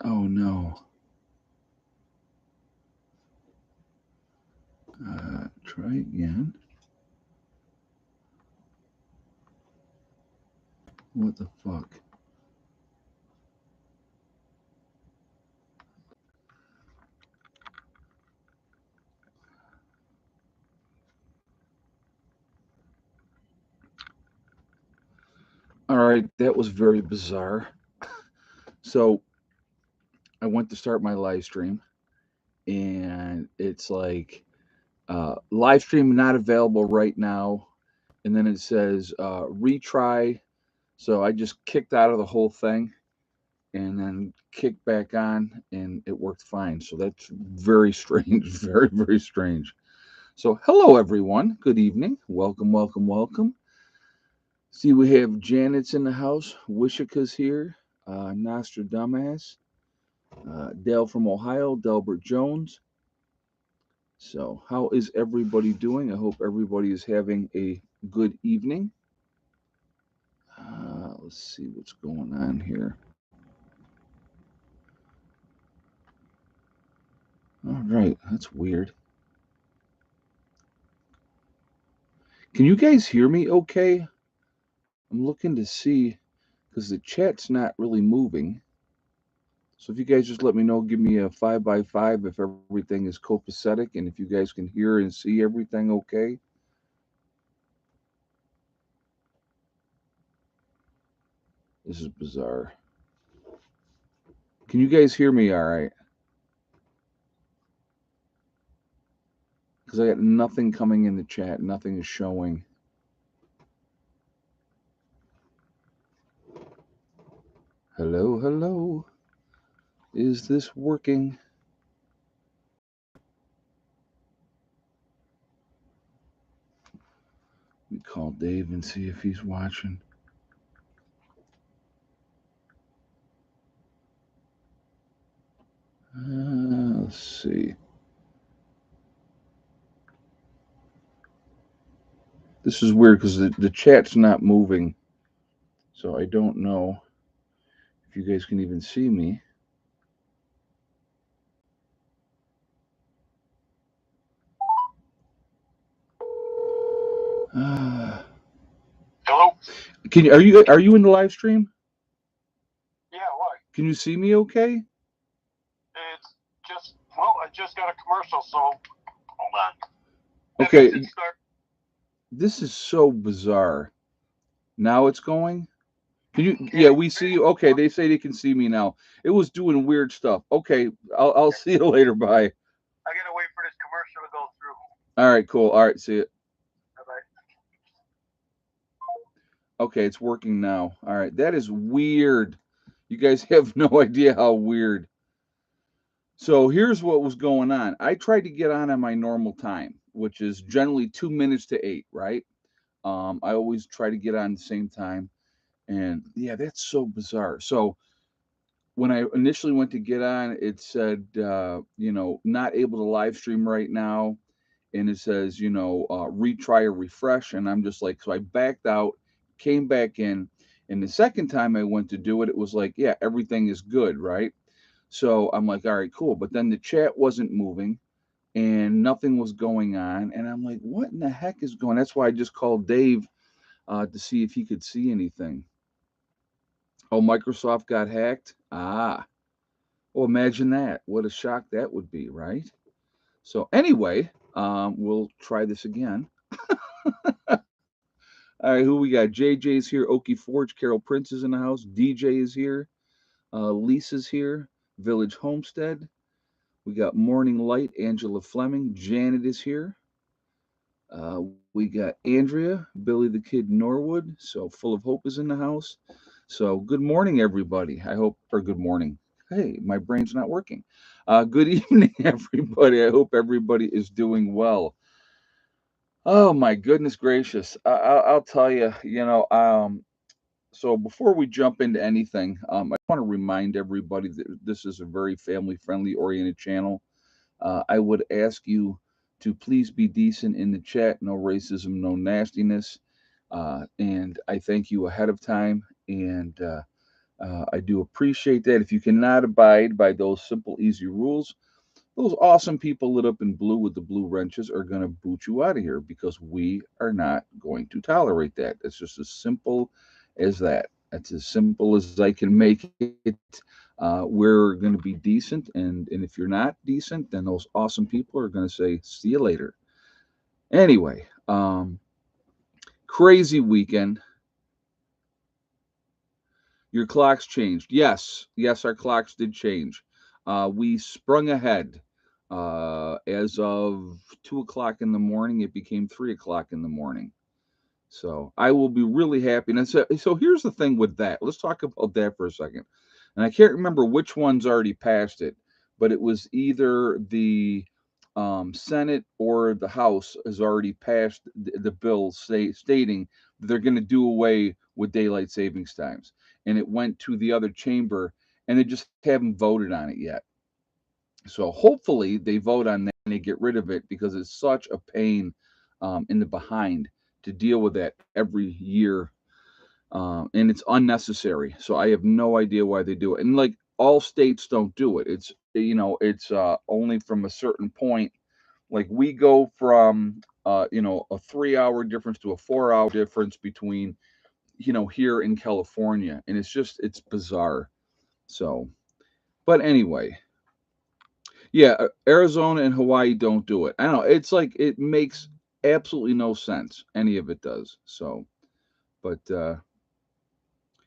Oh no. Try again. What the fuck? All right, that was very bizarre. So I went to start my live stream, and it's like live stream not available right now, and then it says retry. So I just kicked out of the whole thing and then kicked back on, and it worked fine. So that's very strange, very very strange. So hello everyone, good evening, welcome, welcome, welcome. See, we have Janet's in the house, Wishika's here, Nostradamus, Dale from Ohio, Delbert Jones. So, how is everybody doing? I hope everybody is having a good evening. Let's see what's going on here. All right, that's weird. Can you guys hear me okay? I'm looking to see because the chat's not really moving. So, if you guys just let me know, give me a 5 by 5 if everything is copacetic and if you guys can hear and see everything okay. This is bizarre. Can you guys hear me all right? Because I got nothing coming in the chat, nothing is showing. Hello, hello. Is this working? Let me call Dave and see if he's watching. Let's see. This is weird because the chat's not moving. So I don't know if you guys can even see me. Uh, Hello? are you in the live stream? Yeah, why? Can you see me okay? It's just, well, I just got a commercial, so hold on. Okay. It start. This is so bizarre. Now it's going? Can you yeah, we see you. Okay, they say they can see me now. It was doing weird stuff. Okay, I'll see you later. Bye. I gotta wait for this commercial to go through. All right, cool. All right, see you. Bye-bye. Okay, it's working now. All right, that is weird. You guys have no idea how weird. So here's what was going on. I tried to get on my normal time, which is generally 2 minutes to 8, right? I always try to get on the same time, and yeah, that's so bizarre. So when I initially went to get on, it said, not able to live stream right now, and it says, retry or refresh, and I'm just like, so I backed out, came back in, and the second time I went to do it, it was like, yeah, everything is good, right? So I'm like, all right, cool. But then the chat wasn't moving and nothing was going on. And I'm like, what in the heck is going on? That's why I just called Dave to see if he could see anything. Oh, Microsoft got hacked? Ah, well, imagine that. What a shock that would be, right? So, anyway, we'll try this again. All right, who we got? JJ's here. Okie Forge. Carol Prince is in the house. DJ is here. Lisa's here. Village Homestead. We got Morning Light, Angela Fleming. Janet is here. We got Andrea, Billy the Kid Norwood. So Full of Hope is in the house. So good morning, everybody. I hope, or good morning. Hey, my brain's not working. Good evening, everybody. I hope everybody is doing well. Oh my goodness gracious! I'll tell you. So before we jump into anything, I want to remind everybody that this is a very family-friendly oriented channel. I would ask you to please be decent in the chat, no racism, no nastiness. And I thank you ahead of time. And I do appreciate that. If you cannot abide by those simple, easy rules, those awesome people lit up in blue with the blue wrenches are going to boot you out of here because we are not going to tolerate that. It's just as simple as that. That's as simple as I can make it. We're going to be decent, and if you're not decent, then those awesome people are going to say, "See you later." Anyway, crazy weekend. Your clocks changed. Yes, yes, our clocks did change. We sprung ahead. As of 2 o'clock in the morning, it became 3 o'clock in the morning. So I will be really happy. And so here's the thing with that. Let's talk about that for a second. And I can't remember which one's already passed it, but it was either the Senate or the House has already passed the bill stating that they're going to do away with daylight savings times. And it went to the other chamber, and they just haven't voted on it yet. So hopefully they vote on that and they get rid of it because it's such a pain in the behind to deal with that every year, and it's unnecessary. So I have no idea why they do it. And like all states don't do it. It's only from a certain point. Like we go from a 3 hour difference to a 4 hour difference between here in California, and it's bizarre. So, but anyway, yeah, Arizona and Hawaii don't do it. I don't know. It's like it makes absolutely no sense. Any of it does. So, but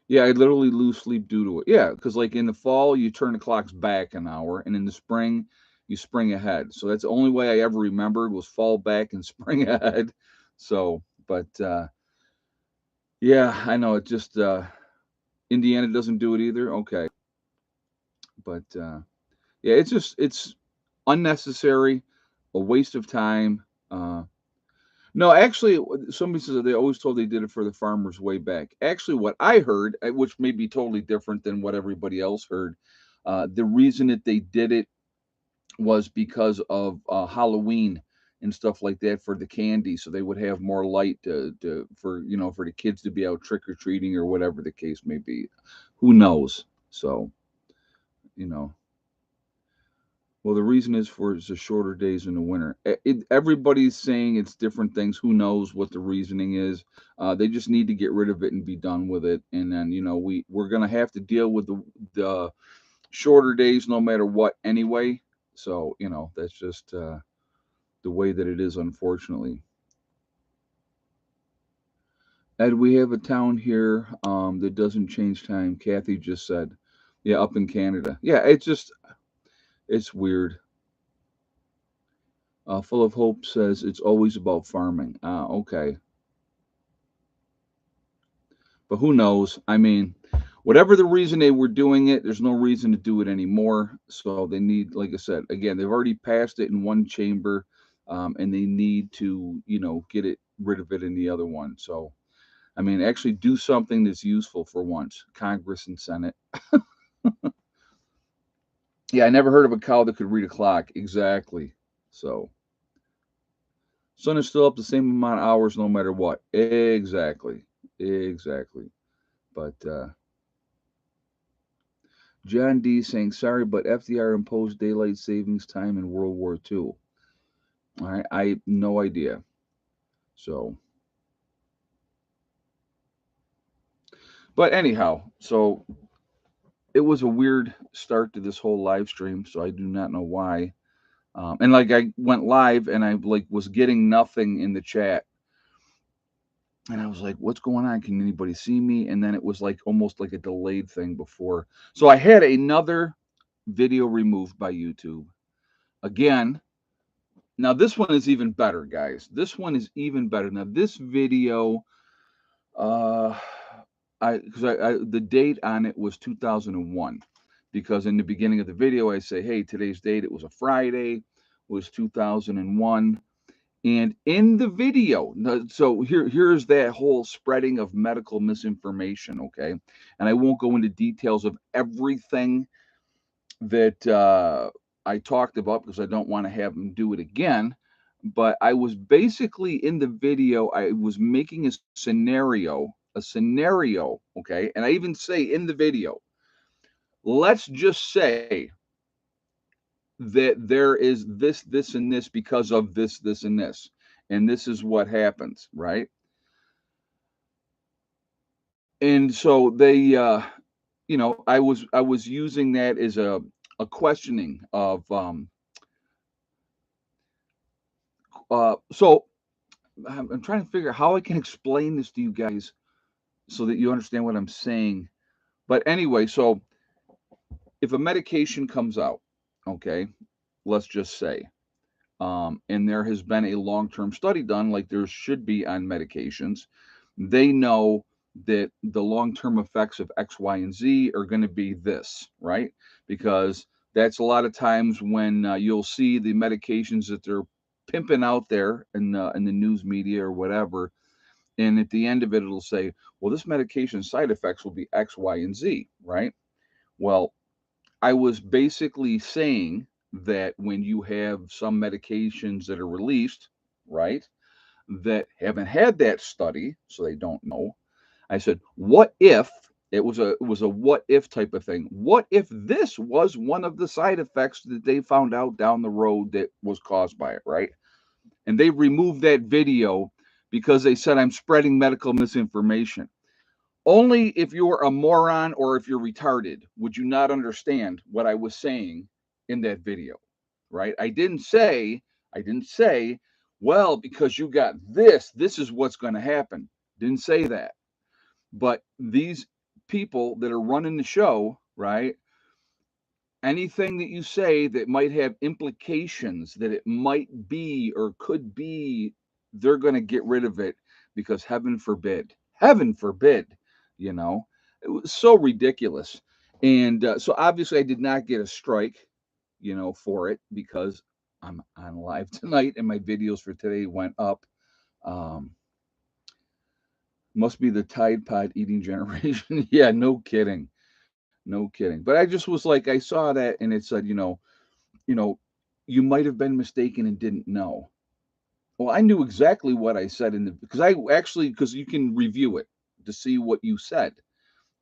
yeah, I literally lose sleep due to it. Yeah, because like in the fall, you turn the clocks back an hour, and in the spring, you spring ahead. So that's the only way I ever remembered was fall back and spring ahead. So, but yeah, I know it just Indiana doesn't do it either. Okay, but yeah, it's unnecessary, a waste of time. No, actually, somebody says that they always told they did it for the farmers way back. Actually, what I heard, which may be totally different than what everybody else heard, the reason that they did it was because of Halloween and stuff like that for the candy, so they would have more light for the kids to be out trick or treating or whatever the case may be. Who knows? So you know. Well, the reason is the shorter days in the winter. Everybody's saying it's different things. Who knows what the reasoning is? They just need to get rid of it and be done with it. And then we're gonna have to deal with the shorter days no matter what anyway. So that's just the way that it is, unfortunately. Ed, we have a town here that doesn't change time. Kathy just said, yeah, up in Canada. Yeah, it's weird. Full of Hope says it's always about farming. Okay. But who knows? I mean, whatever the reason they were doing it, there's no reason to do it anymore. So they need, like I said, again, they've already passed it in one chamber, and they need to, get it rid of it in the other one. So, I mean, actually do something that's useful for once, Congress and Senate. Yeah, I never heard of a cow that could read a clock. Exactly. So, sun is still up the same amount of hours no matter what. Exactly. Exactly. But John D saying sorry, but FDR imposed daylight savings time in World War II. All right, I no idea. So, but anyhow, so it was a weird start to this whole live stream. So I do not know why. And like I went live and I like was getting nothing in the chat, and I was like, "What's going on? Can anybody see me?" And then it was like almost like a delayed thing before. So I had another video removed by YouTube again. Now this one is even better, guys. This one is even better. Now this video, uh, the date on it was 2001, because in the beginning of the video I say, hey, today's date, it was a Friday, was 2001, and in the video, so here's that whole spreading of medical misinformation, okay, and I won't go into details of everything that I talked about because I don't want to have them do it again. But I was basically in the video, I was making a scenario a scenario, okay? And I even say in the video, let's just say that there is this, this, and this because of this, this, and this. And this is what happens, right? And so they, I was using that as a questioning of, so I'm trying to figure out how I can explain this to you guys so that you understand what I'm saying. But anyway, so if a medication comes out, okay, let's just say, and there has been a long-term study done, like there should be on medications, they know that the long-term effects of X, Y, and Z are going to be this, right? Because that's a lot of times when you'll see the medications that they're pimping out there in the news media or whatever, and at the end of it, it'll say, well, this medication side effects will be X, Y, and Z, right? Well, I was basically saying that when you have some medications that are released, right, that haven't had that study, so they don't know. I said, what if it was a what if type of thing? What if this was one of the side effects that they found out down the road that was caused by it, right? And they removed that video because they said I'm spreading medical misinformation. Only if you're a moron or if you're retarded would you not understand what I was saying in that video, right? I didn't say, well, because you got this is what's going to happen. Didn't say that. But these people that are running the show, right? Anything that you say that might have implications that it might be or could be, they're going to get rid of it because heaven forbid, you know, it was so ridiculous. And so obviously I did not get a strike, for it because I'm on live tonight and my videos for today went up. Um, must be the Tide Pod eating generation. Yeah, no kidding. No kidding. But I just was like, I saw that and it said, you know, you might have been mistaken and didn't know. Well, I knew exactly what I said because you can review it to see what you said.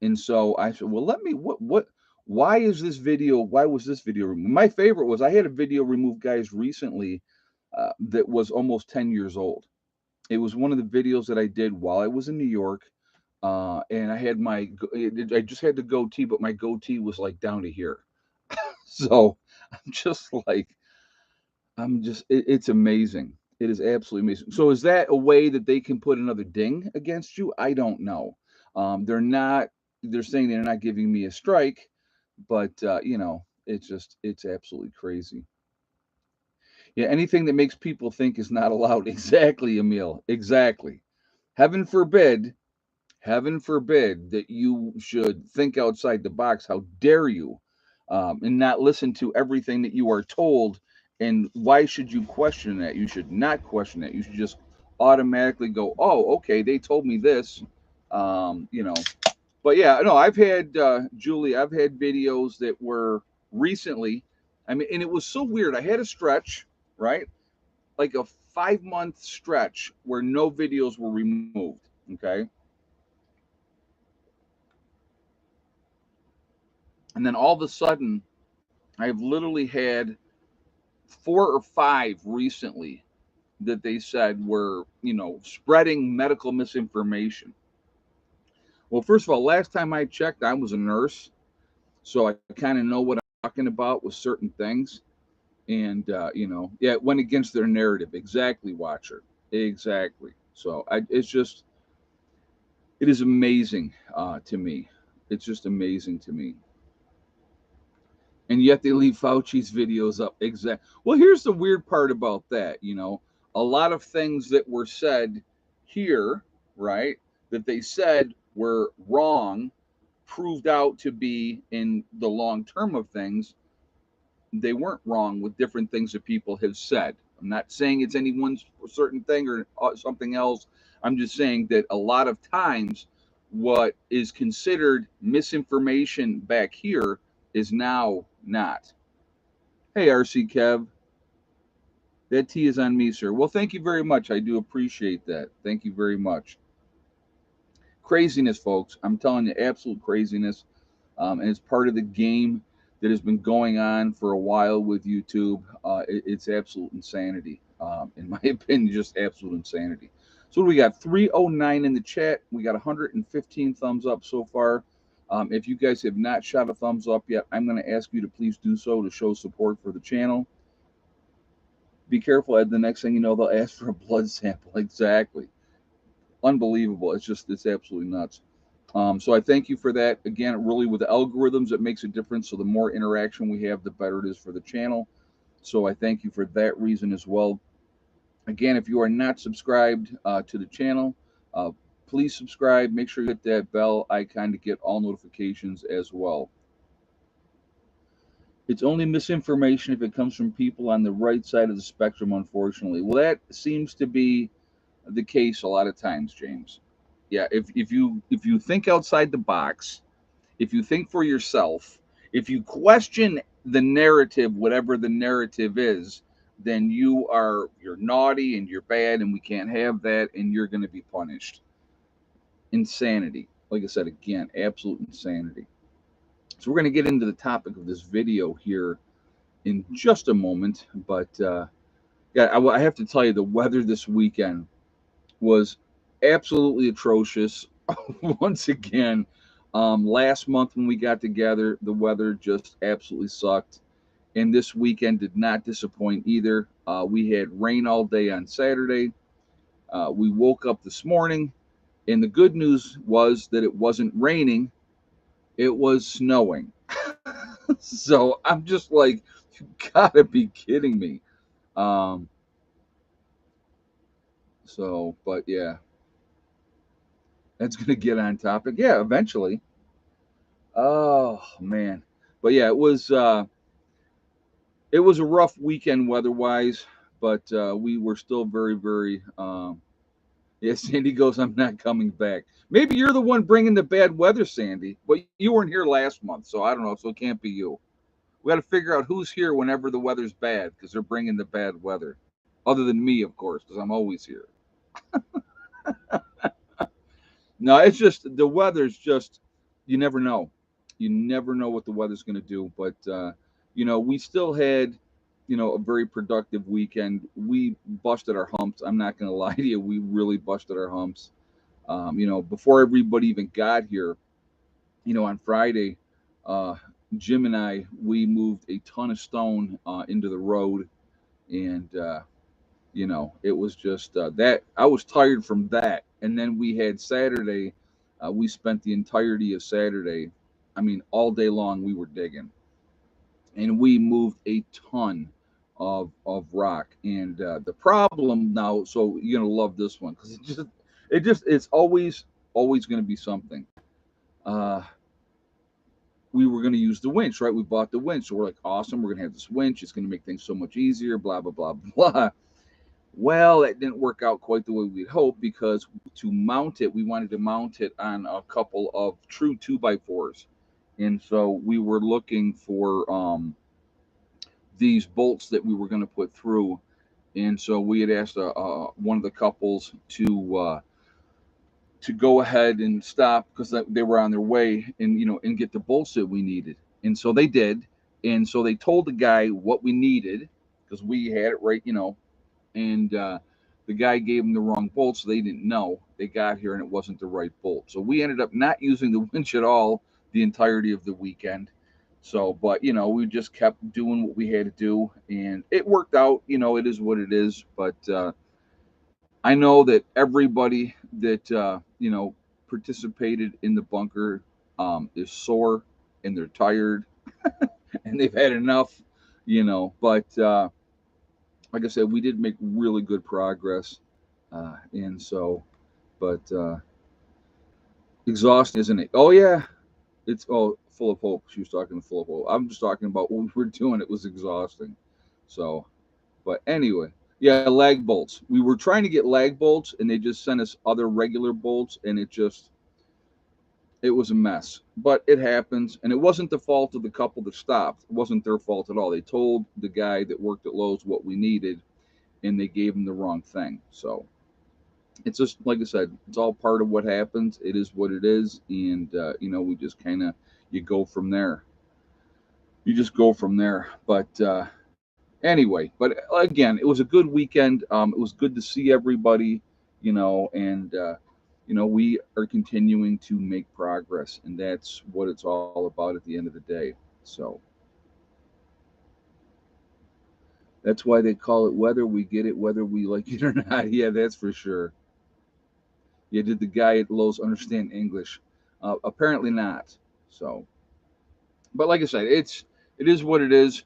And so I said, well, why was this video removed? My favorite was I had a video removed, guys, recently that was almost 10 years old. It was one of the videos that I did while I was in New York. And I just had the goatee, but my goatee was like down to here. So I'm just like, it's amazing. It is absolutely amazing. So is that a way that they can put another ding against you? I don't know. They're not, they're saying they're not giving me a strike, but it's absolutely crazy. Yeah, anything that makes people think is not allowed. Exactly, Emil. Exactly. Heaven forbid, heaven forbid that you should think outside the box. How dare you? And not listen to everything that you are told. And why should you question that? You should not question that. You should just automatically go, oh, okay, they told me this. Um, you know, but yeah, no, Julie, I've had videos that were recently. I mean, and it was so weird. I had a stretch, right? Like a 5 month stretch where no videos were removed. Okay. And then all of a sudden, I've literally had 4 or 5 recently that they said were, spreading medical misinformation. Well, first of all, last time I checked, I was a nurse, so I kind of know what I'm talking about with certain things. And, yeah, it went against their narrative. Exactly, Watcher. Exactly. So it is amazing to me. It's just amazing to me. And yet they leave Fauci's videos up. Exact. Well, here's the weird part about that. A lot of things that were said here, right, that they said were wrong, proved out to be in the long term of things. They weren't wrong with different things that people have said. I'm not saying it's anyone's certain thing or something else. I'm just saying that a lot of times what is considered misinformation back here is now not. Hey, RC Kev, that tea is on me, sir. Well, thank you very much. I do appreciate that. Thank you very much. craziness, folks. I'm telling you, absolute craziness. And it's part of the game that has been going on for a while with YouTube. It's absolute insanity, in my opinion, just absolute insanity. So we got 309 in the chat. We got 115 thumbs up so far. If you guys have not shot a thumbs up yet, I'm going to ask you to please do so to show support for the channel. Be careful, Ed. The next thing you know, they'll ask for a blood sample. Exactly. Unbelievable. It's absolutely nuts. So I thank you for that. Again, really with the algorithms, it makes a difference. So the more interaction we have, the better it is for the channel. So I thank you for that reason as well. Again, if you are not subscribed to the channel, please subscribe. Make sure you hit that bell icon to get all notifications as well. It's only misinformation if it comes from people on the right side of the spectrum, unfortunately. Well, that seems to be the case a lot of times, James. Yeah, if you think outside the box, if you think for yourself, if you question the narrative, whatever the narrative is, then you're naughty and you're bad and we can't have that and you're going to be punished. Insanity. Like I said, again, absolute insanity. So we're going to get into the topic of this video here in just a moment, but yeah, I have to tell you, the weather this weekend was absolutely atrocious. Once again, last month when we got together, the weather just absolutely sucked, and this weekend did not disappoint either. We had rain all day on Saturday. We woke up this morning, and the good news was that it wasn't raining, it was snowing. So I'm just like, you gotta be kidding me. But yeah, that's gonna get on topic. Yeah, eventually. Oh man, but yeah, it was a rough weekend weather-wise, but we were still very, very. Yeah, Sandy goes, I'm not coming back. Maybe you're the one bringing the bad weather, Sandy, but you weren't here last month, so I don't know. So it can't be you. We got to figure out who's here whenever the weather's bad because they're bringing the bad weather. Other than me, of course, because I'm always here. No, it's just the weather's just, you never know. You never know what the weather's going to do. But, we still had, a very productive weekend. We busted our humps. I'm not going to lie to you. We really busted our humps. Before everybody even got here, on Friday, Jim and I, we moved a ton of stone into the road. And, it was just that I was tired from that. And then we had Saturday. We spent the entirety of Saturday. I mean, all day long we were digging, and we moved a ton of rock. And the problem now, so you're gonna love this one because it's always going to be something. Uh, we were going to use the winch, right? We bought the winch, so we're like, awesome. We're going to have this winch. It's going to make things so much easier. Blah blah blah blah. Well, it didn't work out quite the way we'd hoped because to mount it, we wanted to mount it on a couple of true 2x4s. And so we were looking for these bolts that we were going to put through. And so we had asked one of the couples to go ahead and stop because they were on their way and get the bolts that we needed. And so they did. And so they told the guy what we needed because we had it right, and the guy gave them the wrong bolt, so they didn't know. They got here and it wasn't the right bolt. So we ended up not using the winch at all the entirety of the weekend. So, but we just kept doing what we had to do, and it worked out. It is what it is. But I know that everybody that participated in the bunker is sore and they're tired and they've had enough. But like I said, we did make really good progress, and so, but exhausting, isn't it? Oh yeah, it's full of hope. She was talking full of hope. I'm just talking about what we were doing. It was exhausting. So, but anyway, yeah, lag bolts. We were trying to get lag bolts, and they just sent us other regular bolts, and it was a mess. But it happens, and it wasn't the fault of the couple that stopped. It wasn't their fault at all. They told the guy that worked at Lowe's what we needed, and they gave him the wrong thing. So it's just like I said, it's all part of what happens. It is what it is, and we just kind of you go from there. You just go from there. But anyway, but again, it was a good weekend. It was good to see everybody, and we are continuing to make progress, and that's what it's all about at the end of the day. So that's why they call it weather. We get it whether we like it or not. Yeah, that's for sure. Yeah, did the guy at Lowe's understand English? Apparently not. So, but like I said, it is what it is.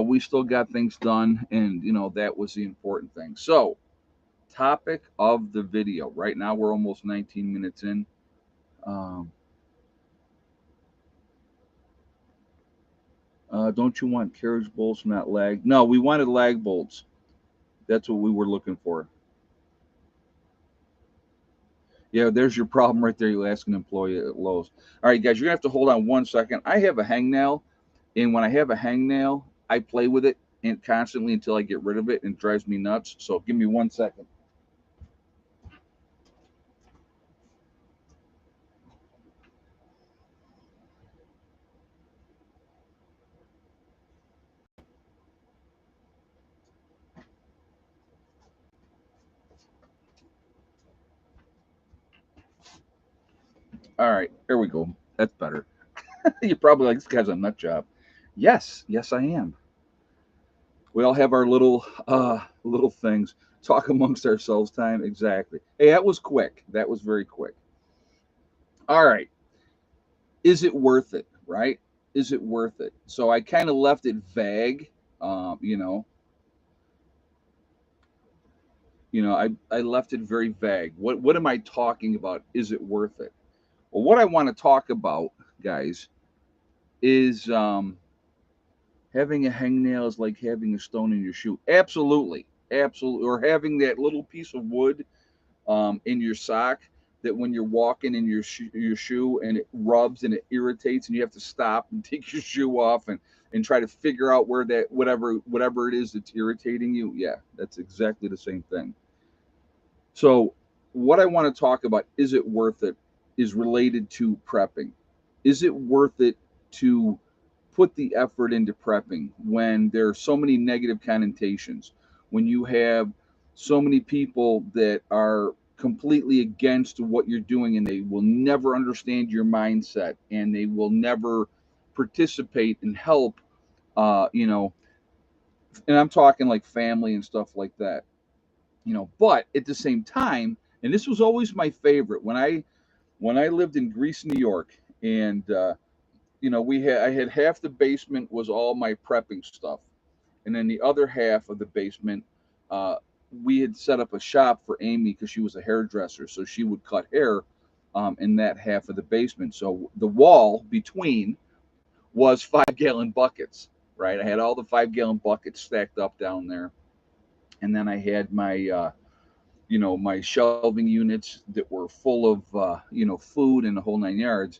We still got things done, and that was the important thing. So, topic of the video. Right now, we're almost 19 minutes in. Um, don't you want carriage bolts, not lag? No, we wanted lag bolts. That's what we were looking for. Yeah, there's your problem right there. You ask an employee at Lowe's. All right, guys, you're gonna have to hold on 1 second. I have a hangnail, and when I have a hangnail, I play with it and constantly until I get rid of it, and it drives me nuts. So give me 1 second. All right, there we go. That's better. You're probably like, this guy's a nut job. Yes, yes, I am. We all have our little things. Talk amongst ourselves time. Exactly. Hey, that was quick. That was very quick. All right. Is it worth it? Right? Is it worth it? So I kind of left it vague. Um, you know, I left it very vague. What am I talking about? Is it worth it? Well, what I want to talk about, guys, is having a hangnail is like having a stone in your shoe. Absolutely, absolutely. Or having that little piece of wood in your sock that when you're walking in your shoe and it rubs and it irritates and you have to stop and take your shoe off and try to figure out where that whatever it is that's irritating you. Yeah, that's exactly the same thing. So, what I want to talk about, is it worth it, is related to prepping. Is it worth it to put the effort into prepping when there are so many negative connotations, when you have so many people that are completely against what you're doing and they will never understand your mindset and they will never participate and help, and I'm talking like family and stuff like that, but at the same time, and this was always my favorite when I lived in Greece, New York, and we had I had half the basement was all my prepping stuff, and then the other half of the basement, uh, we had set up a shop for Amy because she was a hairdresser, so she would cut hair in that half of the basement. So the wall between was 5 gallon buckets, right? I had all the 5 gallon buckets stacked up down there, and then I had my shelving units that were full of food and the whole 9 yards.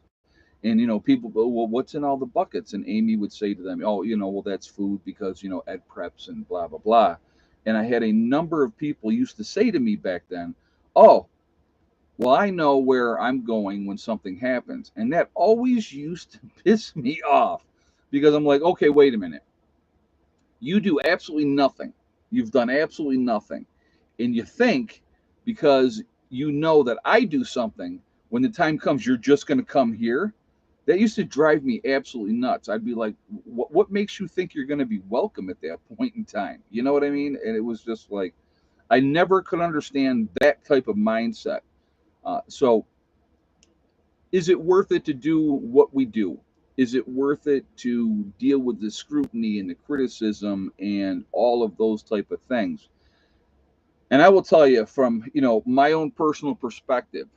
And people go, well, what's in all the buckets? And Amy would say to them, oh, well, that's food because Ed preps and blah blah blah. And I had a number of people used to say to me back then, oh, well, I know where I'm going when something happens. And that always used to piss me off because I'm like, okay, wait a minute. You do absolutely nothing. You've done absolutely nothing. And you think because you know that I do something, when the time comes, you're just going to come here. That used to drive me absolutely nuts. I'd be like, what makes you think you're going to be welcome at that point in time? You know what I mean? And it was just like, I never could understand that type of mindset. So is it worth it to do what we do? Is it worth it to deal with the scrutiny and the criticism and all of those type of things? And I will tell you from my own personal perspective,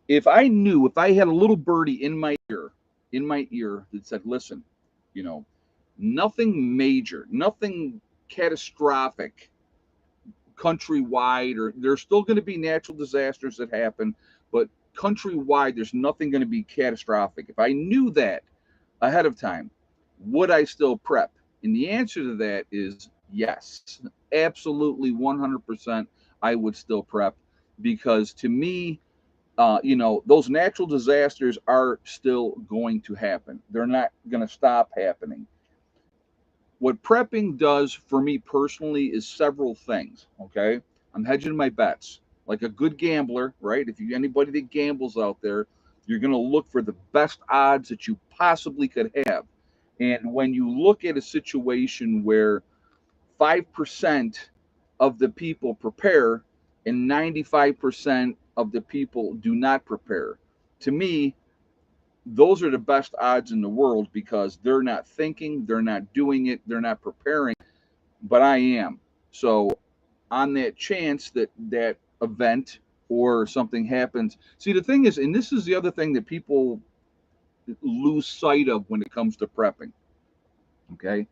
if I had a little birdie in my ear that said, listen, you know, nothing major, nothing catastrophic countrywide, or there's still going to be natural disasters that happen, but countrywide, there's nothing going to be catastrophic. If I knew that ahead of time, would I still prep? And the answer to that is yes, absolutely 100%. I would still prep because to me, you know, those natural disasters are still going to happen. They're not going to stop happening. What prepping does for me personally is several things. Okay, I'm hedging my bets like a good gambler, right? If you anybody that gambles out there, you're going to look for the best odds that you possibly could have. And when you look at a situation where 5% of the people prepare and 95% of the people do not prepare, to me, those are the best odds in the world because they're not thinking, they're not doing it, they're not preparing, but I am. So on that chance that that event or something happens, see the thing is, and this is the other thing that people lose sight of when it comes to prepping. Okay,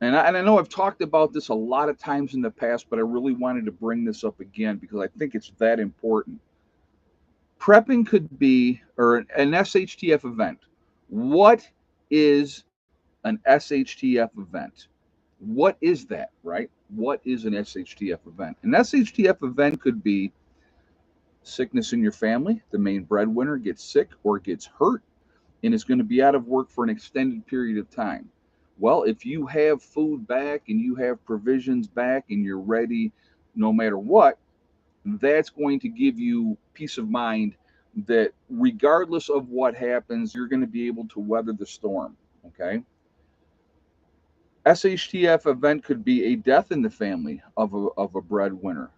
and I know I've talked about this a lot of times in the past, but I really wanted to bring this up again because I think it's that important. Prepping could be, or an SHTF event. What is an SHTF event? What is that, right? What is an SHTF event? An SHTF event could be sickness in your family, the main breadwinner gets sick or gets hurt and is going to be out of work for an extended period of time. Well, if you have food back and you have provisions back and you're ready no matter what, that's going to give you peace of mind that regardless of what happens, you're going to be able to weather the storm. Okay. SHTF event could be a death in the family of a breadwinner.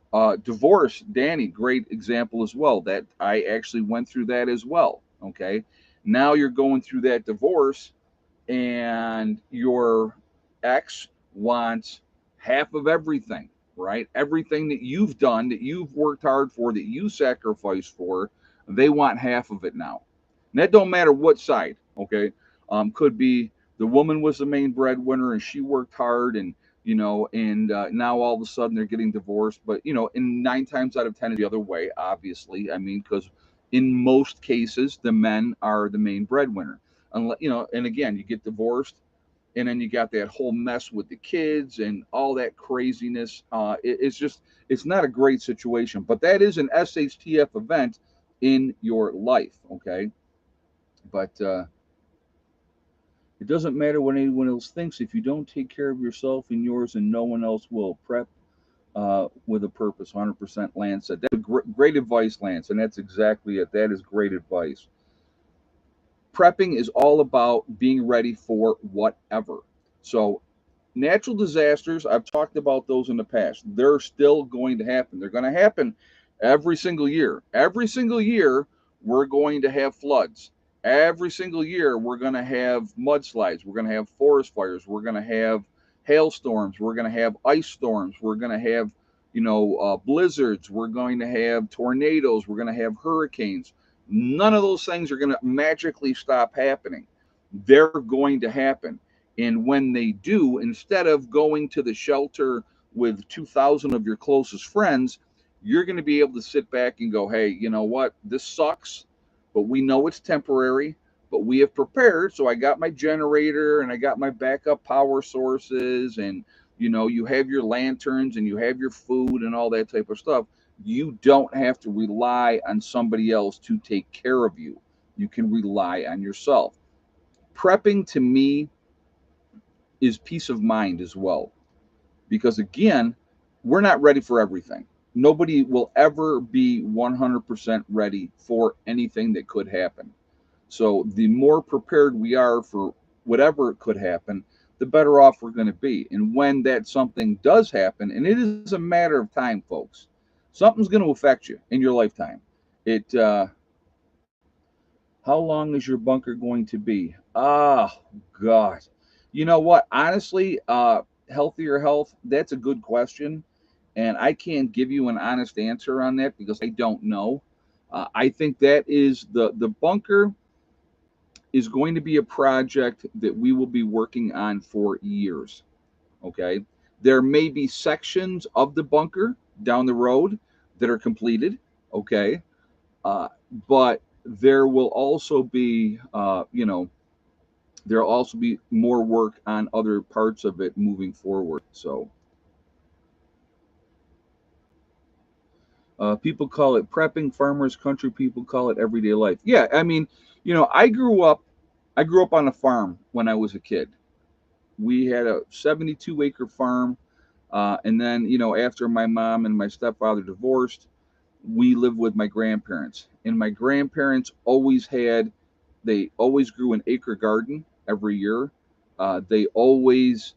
Divorce, Danny, great example as well. That I actually went through that as well. Okay. Now you're going through that divorce and your ex wants half of everything, right? Everything that you've done, that you've worked hard for, that you sacrificed for, they want half of it now. And that don't matter what side, okay? Could be the woman was the main breadwinner and she worked hard and and now all of a sudden they're getting divorced. But in 9 times out of 10 is the other way, obviously. I mean, because in most cases the men are the main breadwinner unless and again you get divorced and then you got that whole mess with the kids and all that craziness. It's not a great situation, but that is an SHTF event in your life. Okay, but it doesn't matter what anyone else thinks if you don't take care of yourself and yours, and no one else will. Prep with a purpose. 100% Lance said. That's great advice, Lance, and that's exactly it. That is great advice. Prepping is all about being ready for whatever. So, natural disasters, I've talked about those in the past. They're still going to happen. They're going to happen every single year. Every single year, we're going to have floods. Every single year, we're going to have mudslides. We're going to have forest fires. We're going to have hailstorms. We're going to have ice storms. We're going to have, blizzards. We're going to have tornadoes. We're going to have hurricanes. None of those things are going to magically stop happening. They're going to happen. And when they do, instead of going to the shelter with 2,000 of your closest friends, you're going to be able to sit back and go, hey, you know what? This sucks, but we know it's temporary, but we have prepared. So I got my generator and I got my backup power sources, and, you have your lanterns and you have your food and all that type of stuff. You don't have to rely on somebody else to take care of you. You can rely on yourself. Prepping to me is peace of mind as well. Because again, we're not ready for everything. Nobody will ever be 100% ready for anything that could happen. So the more prepared we are for whatever could happen, the better off we're going to be. And when that something does happen, and it is a matter of time, folks, something's going to affect you in your lifetime. It How long is your bunker going to be? Oh, God. You know what? Honestly, healthier health, that's a good question. And I can't give you an honest answer on that because I don't know. I think that is the bunker is going to be a project that we will be working on for years. Okay. There may be sections of the bunker down the road that are completed. Okay. Uh, but there will also be, there'll also be more work on other parts of it moving forward. So, People call it prepping. Farmers, country people call it everyday life. Yeah, I mean, I grew up on a farm when I was a kid. We had a 72-acre farm, and then after my mom and my stepfather divorced, we lived with my grandparents. And my grandparents they always grew an acre garden every year. They always,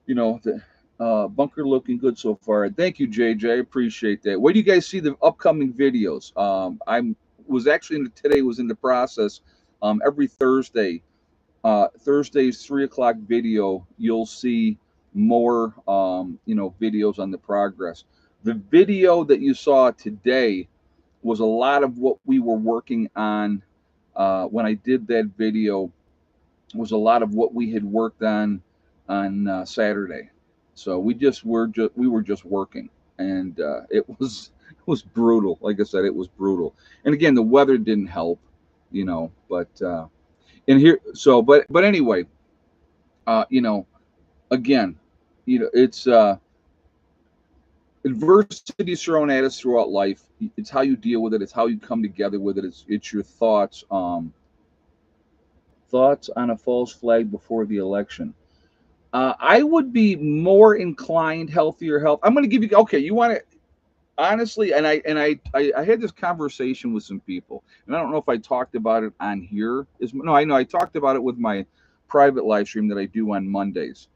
the bunker looking good so far. Thank you, JJ. I appreciate that. Where do you guys see the upcoming videos? I'm was actually today was in the process. Every Thursday, Thursday's 3 o'clock video, you'll see more, videos on the progress. The video that you saw today was a lot of what we were working on when I did that video. Was a lot of what we had worked on Saturday. So we were just working, and it was brutal. Like I said, it was brutal. And again, the weather didn't help, But and here, so but anyway, uh, you know, again, it's adversity is thrown at us throughout life. It's how you deal with it. It's how you come together with it. It's your thoughts. Thoughts on a false flag before the election. I would be more inclined, healthier health. I'm going to give you. Okay, you want to honestly, and I had this conversation with some people, and I don't know if I talked about it on here. No, I know I talked about it with my private live stream that I do on Mondays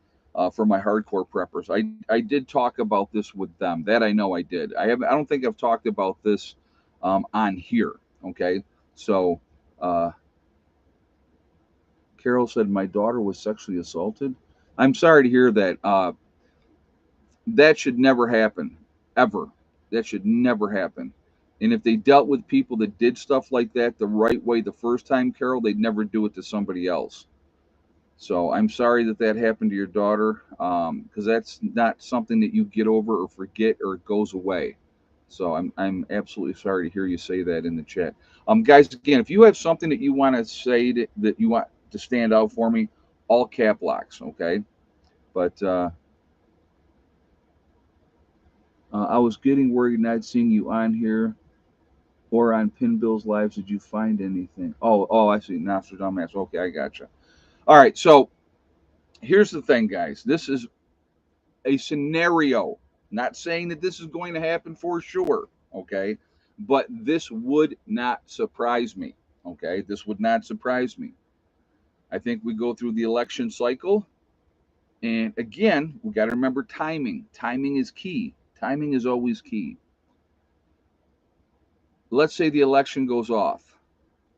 for my hardcore preppers. I did talk about this with them. That I know I did. I don't think I've talked about this on here. Okay, so uh, Carol said my daughter was sexually assaulted. I'm sorry to hear that. That should never happen, ever. That should never happen. And if they dealt with people that did stuff like that the right way the first time, Carol, they'd never do it to somebody else. So I'm sorry that that happened to your daughter, because that's not something that you get over or forget or it goes away. So I'm absolutely sorry to hear you say that in the chat. Guys, again, if you have something that you want to say that you want to stand out for me, all cap locks, okay? But I was getting worried not seeing you on here or on Pinbill's Lives. Did you find anything? Oh, I see. Nostradamus. Okay, I gotcha. All right, so here's the thing, guys. This is a scenario. Not saying that this is going to happen for sure, okay? But this would not surprise me, okay? This would not surprise me. I think we go through the election cycle. And again, we got to remember timing. Timing is key. Timing is always key. Let's say the election goes off,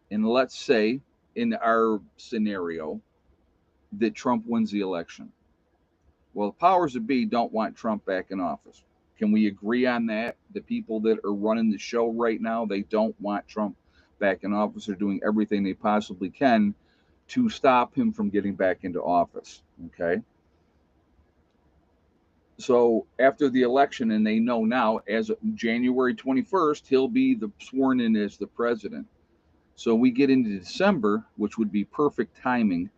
and let's say in our scenario that Trump wins the election. Well, the powers that be don't want Trump back in office. Can we agree on that? The people that are running the show right now, they don't want Trump back in office. They're doing everything they possibly can to stop him from getting back into office. Okay. So after the election, and they know now, as of January 21st, he'll be sworn in as the president. So we get into December, which would be perfect timing.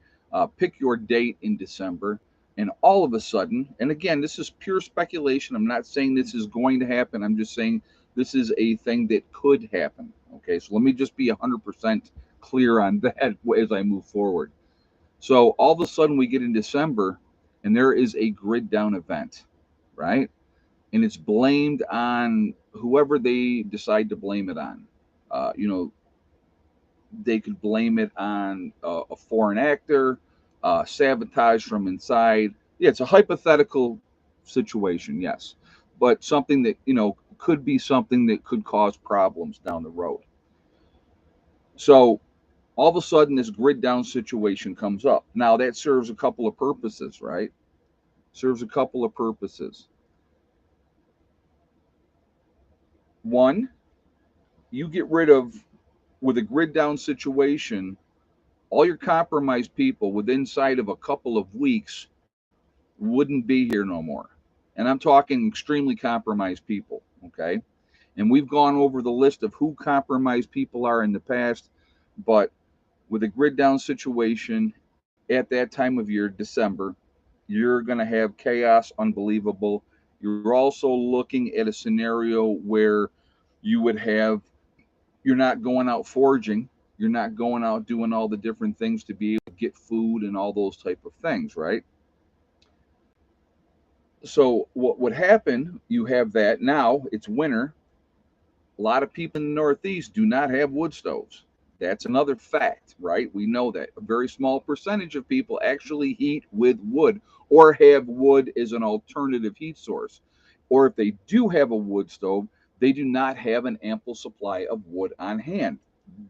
Pick your date in December, and all of a sudden, and again, this is pure speculation. I'm not saying this is going to happen. I'm just saying this is a thing that could happen. Okay, so let me just be 100% clear on that as I move forward. So all of a sudden, we get in December, and there is a grid down event, right? And it's blamed on whoever they decide to blame it on. Uh, you know, they could blame it on a foreign actor, sabotage from inside. Yeah, it's a hypothetical situation, yes, but something that could be something that could cause problems down the road. So all of a sudden, this grid down situation comes up. Now that serves a couple of purposes, right? Serves a couple of purposes. One, you get rid of with a grid down situation all your compromised people within sight of a couple of weeks wouldn't be here no more. And I'm talking extremely compromised people, okay? And we've gone over the list of who compromised people are in the past, but with a grid down situation at that time of year, December, you're going to have chaos unbelievable. You're also looking at a scenario where you would have, you're not going out foraging, you're not going out doing all the different things to be able to get food and all those type of things, right? So what would happen, you have that now, it's winter. A lot of people in the Northeast do not have wood stoves. That's another fact, right? We know that a very small percentage of people actually heat with wood or have wood as an alternative heat source. Or if they do have a wood stove, they do not have an ample supply of wood on hand.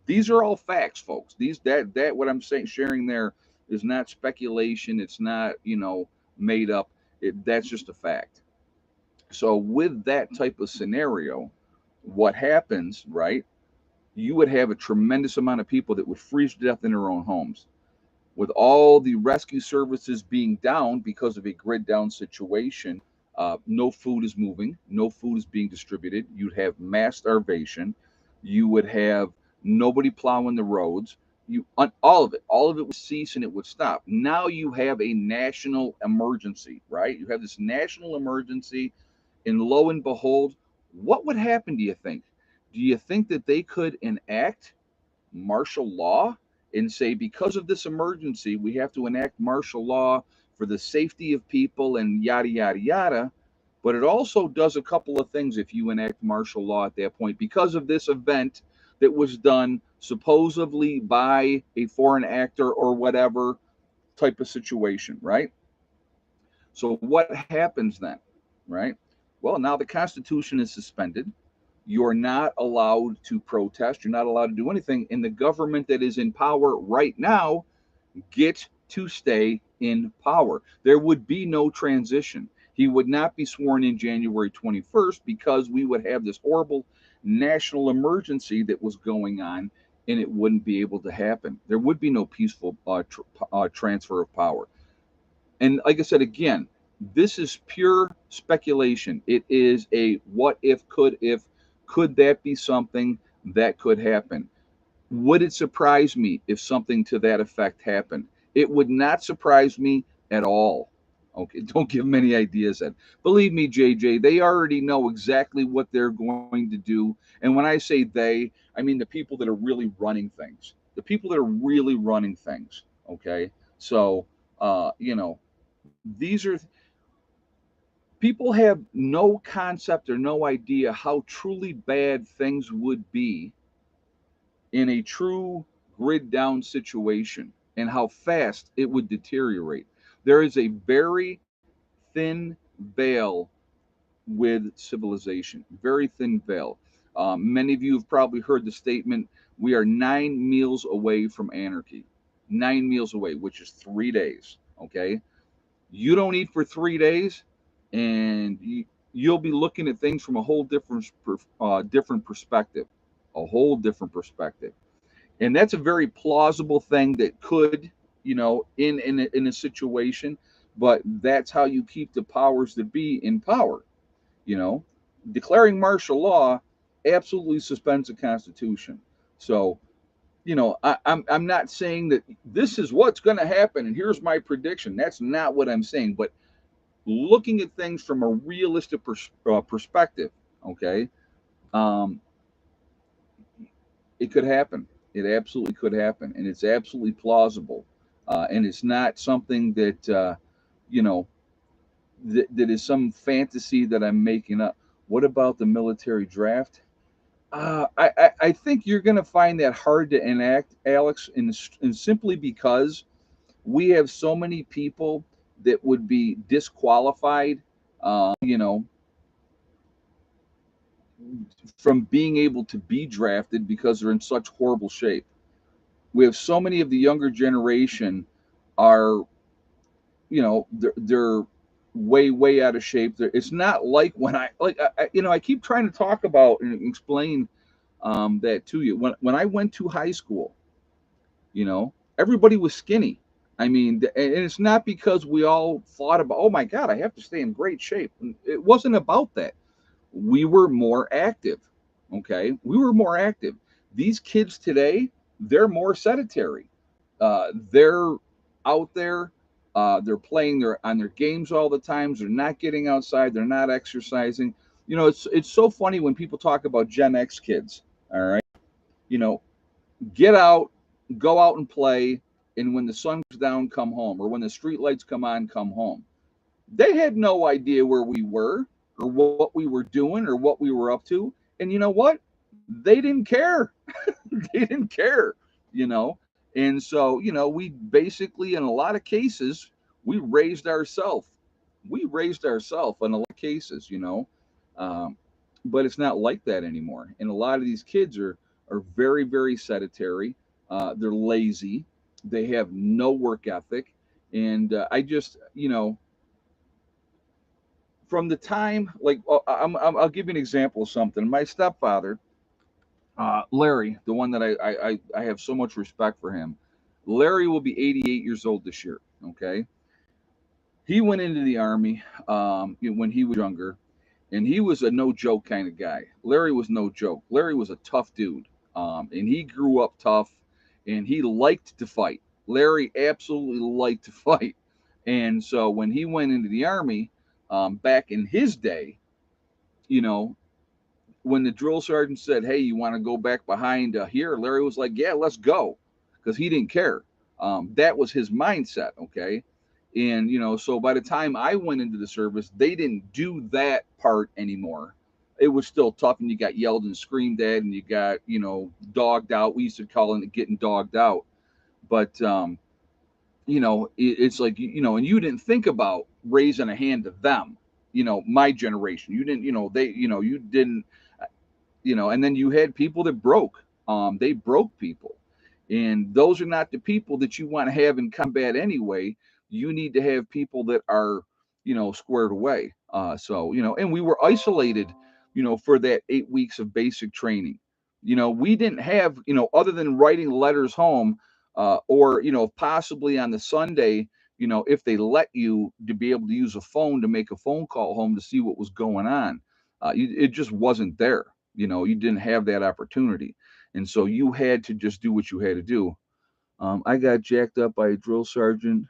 These are all facts, folks. These that what I'm saying sharing there is not speculation. It's not, made up. That's just a fact. So with that type of scenario, what happens, right? You would have a tremendous amount of people that would freeze to death in their own homes. With all the rescue services being down because of a grid down situation, no food is moving, no food is being distributed. You'd have mass starvation. You would have nobody plowing the roads. All of it would cease and it would stop. Now you have a national emergency, right? You have this national emergency, and lo and behold, what would happen, do you think? Do you think that they could enact martial law and say, because of this emergency, we have to enact martial law for the safety of people and yada, yada, yada? But it also does a couple of things if you enact martial law at that point because of this event that was done supposedly by a foreign actor or whatever type of situation, right? So what happens then, right? Well, now the Constitution is suspended. You're not allowed to protest. You're not allowed to do anything. And the government that is in power right now get to stay in power. There would be no transition. He would not be sworn in January 21st because we would have this horrible national emergency that was going on, and it wouldn't be able to happen. There would be no peaceful transfer of power. And like I said, again, this is pure speculation. It is a what if, could that be something that could happen? Would it surprise me if something to that effect happened? It would not surprise me at all. Okay, don't give them any ideas. Ed. Believe me, JJ, they already know exactly what they're going to do. And when I say they, I mean the people that are really running things. The people that are really running things. Okay, so you know, these are people have no concept or no idea how truly bad things would be in a true grid down situation and how fast it would deteriorate. There is a very thin veil with civilization, very thin veil. Many of you have probably heard the statement, we are 9 meals away from anarchy. 9 meals away, which is 3 days. Okay. You don't eat for 3 days, and you'll be looking at things from a whole different perspective, a whole different perspective. And that's a very plausible thing that could, in a situation, but that's how you keep the powers that be in power. You know, declaring martial law absolutely suspends the Constitution. So, I'm not saying that this is what's going to happen and here's my prediction. That's not what I'm saying. But looking at things from a realistic perspective, okay, um, it could happen. It absolutely could happen, and it's absolutely plausible, and it's not something that you know that is some fantasy that I'm making up. What about the military draft? I think you're going to find that hard to enact, Alex, and simply because we have so many people that would be disqualified, you know, from being able to be drafted because they're in such horrible shape. We have so many of the younger generation are, they're way out of shape. It's not like when I keep trying to talk about and explain that to you. When I went to high school, everybody was skinny. I mean, and it's not because we all thought about, oh my God, I have to stay in great shape. It wasn't about that. We were more active. Okay. We were more active. These kids today, they're more sedentary. They're out there. They're playing on their games all the times. They're not getting outside. They're not exercising. It's so funny when people talk about Gen X kids. All right, you know, get out, go out and play, and when the sun goes down, come home, or when the street lights come on, come home. They had no idea where we were, or what we were doing, or what we were up to. And you know what? They didn't care. They didn't care, you know. And so, we basically, in a lot of cases, we raised ourselves. We raised ourselves in a lot of cases. Um, but it's not like that anymore. And a lot of these kids are very, very sedentary. They're lazy. They have no work ethic. And I just, from the time, like, I'll give you an example of something. My stepfather, Larry, the one that I have so much respect for him. Larry will be 88 years old this year. Okay, he went into the army when he was younger, and he was a no joke kind of guy. Larry was no joke. Larry was a tough dude, and he grew up tough, and he liked to fight. Larry absolutely liked to fight, and so when he went into the army, back in his day, you know, when the drill sergeant said, "Hey, you want to go back behind here?" Larry was like, "Yeah, let's go," because he didn't care. That was his mindset. Okay, and so by the time I went into the service, they didn't do that part anymore. It was still tough, and you got yelled and screamed at, and you got dogged out. We used to call it getting dogged out, but it's like and you didn't think about raising a hand to them. My generation, you didn't. You didn't and then you had people that broke. They broke people, and those are not the people that you want to have in combat anyway. You need to have people that are, squared away. And we were isolated, for that 8 weeks of basic training. We didn't have, other than writing letters home, or possibly on the Sunday, if they let you to be able to use a phone to make a phone call home to see what was going on. It just wasn't there. You didn't have that opportunity, and so you had to just do what you had to do. I got jacked up by a drill sergeant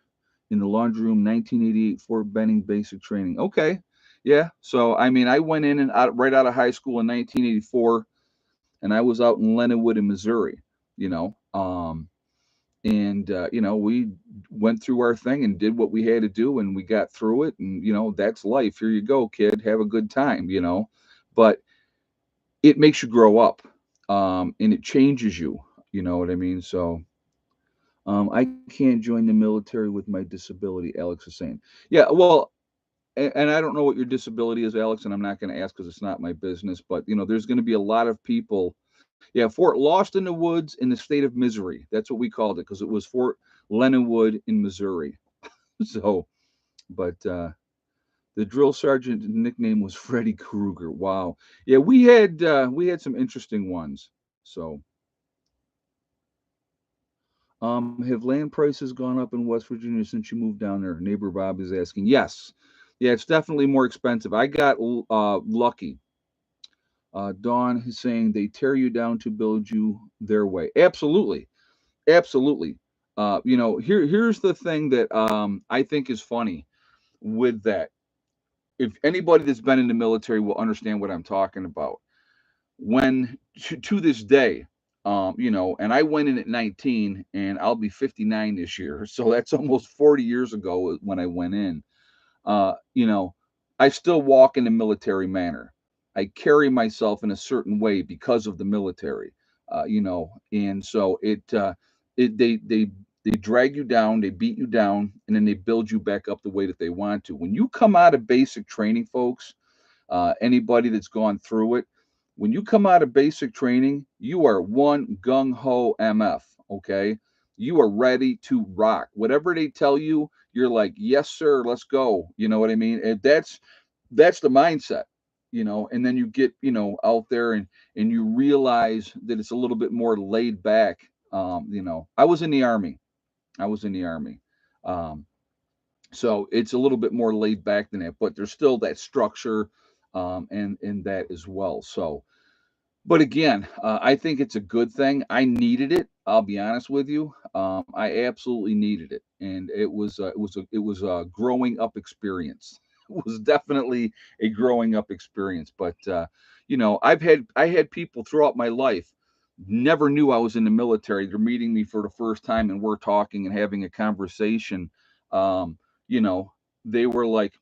in the laundry room, 1988 Fort Benning basic training. Okay, yeah. So I mean, I went in and out right out of high school in 1984, and I was out in Leonardwood in Missouri. You know, and we went through our thing and did what we had to do, and we got through it. And that's life. Here you go, kid. Have a good time. But it makes you grow up, and it changes you. You know what I mean? So I can't join the military with my disability, Alex is saying. Yeah, well, and I don't know what your disability is, Alex, and I'm not going to ask because it's not my business. But there's going to be a lot of people. Yeah, Fort Lost in the Woods in the state of Misery. That's what we called it because it was Fort Leonardwood in Missouri. So, but the drill sergeant nickname was Freddy Krueger. Wow. Yeah, we had some interesting ones. So, have land prices gone up in West Virginia since you moved down there? Neighbor Bob is asking. Yes. Yeah, it's definitely more expensive. I got lucky. Dawn is saying they tear you down to build you their way. Absolutely. Absolutely. Here's the thing that I think is funny with that. If anybody that's been in the military will understand what I'm talking about. When to this day, and I went in at 19, and I'll be 59 this year, so that's almost 40 years ago when I went in. uh you know I still walk in a military manner. I carry myself in a certain way because of the military. And so they drag you down, they beat you down, and then they build you back up the way that they want to. When you come out of basic training, folks, anybody that's gone through it, when you come out of basic training, you are one gung ho MF. Okay. You are ready to rock. Whatever they tell you, you're like, yes, sir, let's go. You know what I mean? And that's the mindset. And then you get, out there, and you realize that it's a little bit more laid back. I was in the army. I was in the army. Um, so it's a little bit more laid back than that, but there's still that structure, and that as well. So, but again, I think it's a good thing. I needed it. I'll be honest with you. I absolutely needed it, and it was a growing up experience. It was definitely a growing up experience. But I had people throughout my life never knew I was in the military. They're meeting me for the first time, and we're talking and having a conversation. Um, you know, they were like,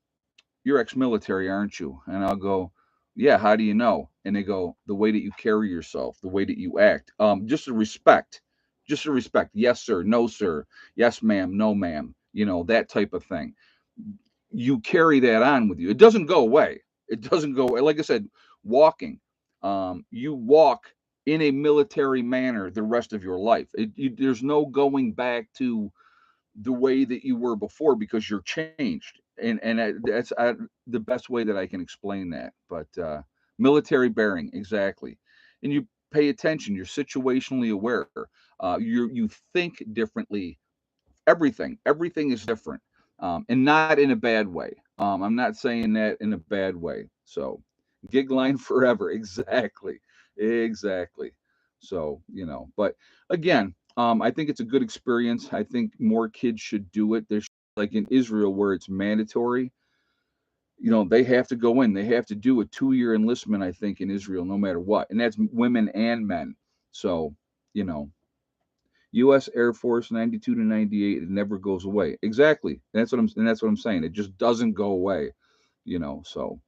"You're ex-military, aren't you?" And I'll go, "Yeah, how do you know?" And they go, "The way that you carry yourself, the way that you act, just the respect. Yes, sir. No, sir. Yes, ma'am. No, ma'am. That type of thing. You carry that on with you. It doesn't go away. It doesn't go away. Like I said, walking. You walk in a military manner the rest of your life. There's no going back to the way that you were before because you're changed. And that's the best way that I can explain that. But military bearing, exactly. And you pay attention. You're situationally aware. You think differently. Everything is different, and not in a bad way. I'm not saying that in a bad way. So, gig line forever. Exactly, exactly. So but again, I think it's a good experience. I think more kids should do it. There's like in Israel where it's mandatory. They have to go in. They have to do a 2-year enlistment. I think in Israel, no matter what, and that's women and men. So you know U.S. Air Force 92 to 98, it never goes away. Exactly. That's what I'm saying. It just doesn't go away. So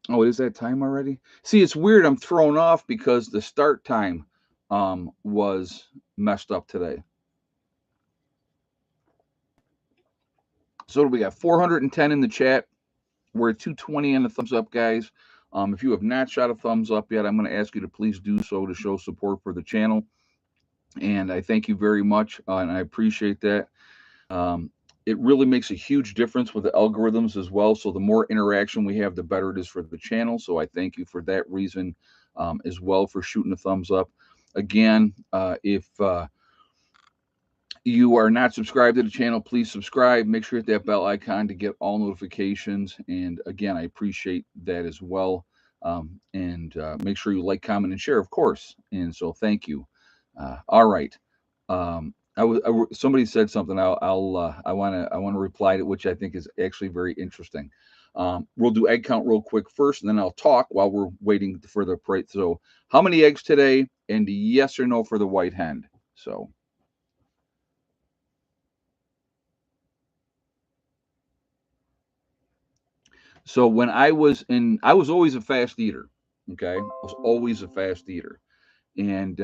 oh, is that time already? See, it's weird. I'm thrown off because the start time was messed up today. So we got 410 in the chat. We're at 220 on the thumbs up, guys. If you have not shot a thumbs up yet, I'm going to ask you to please do so to show support for the channel. And I thank you very much, and I appreciate that. Um, it really makes a huge difference with the algorithms as well. So the more interaction we have, the better it is for the channel. So I thank you for that reason as well for shooting a thumbs up. Again, if you are not subscribed to the channel, please subscribe. Make sure you hit that bell icon to get all notifications. And again, I appreciate that as well. And make sure you like, comment, and share, of course. And so thank you. All right. Somebody said something. I want to reply to, which I think is actually very interesting. We'll do egg count real quick first, and then I'll talk while we're waiting for the parade. So, how many eggs today? And yes or no for the white hen. So when I was always a fast eater. Okay, I was always a fast eater, and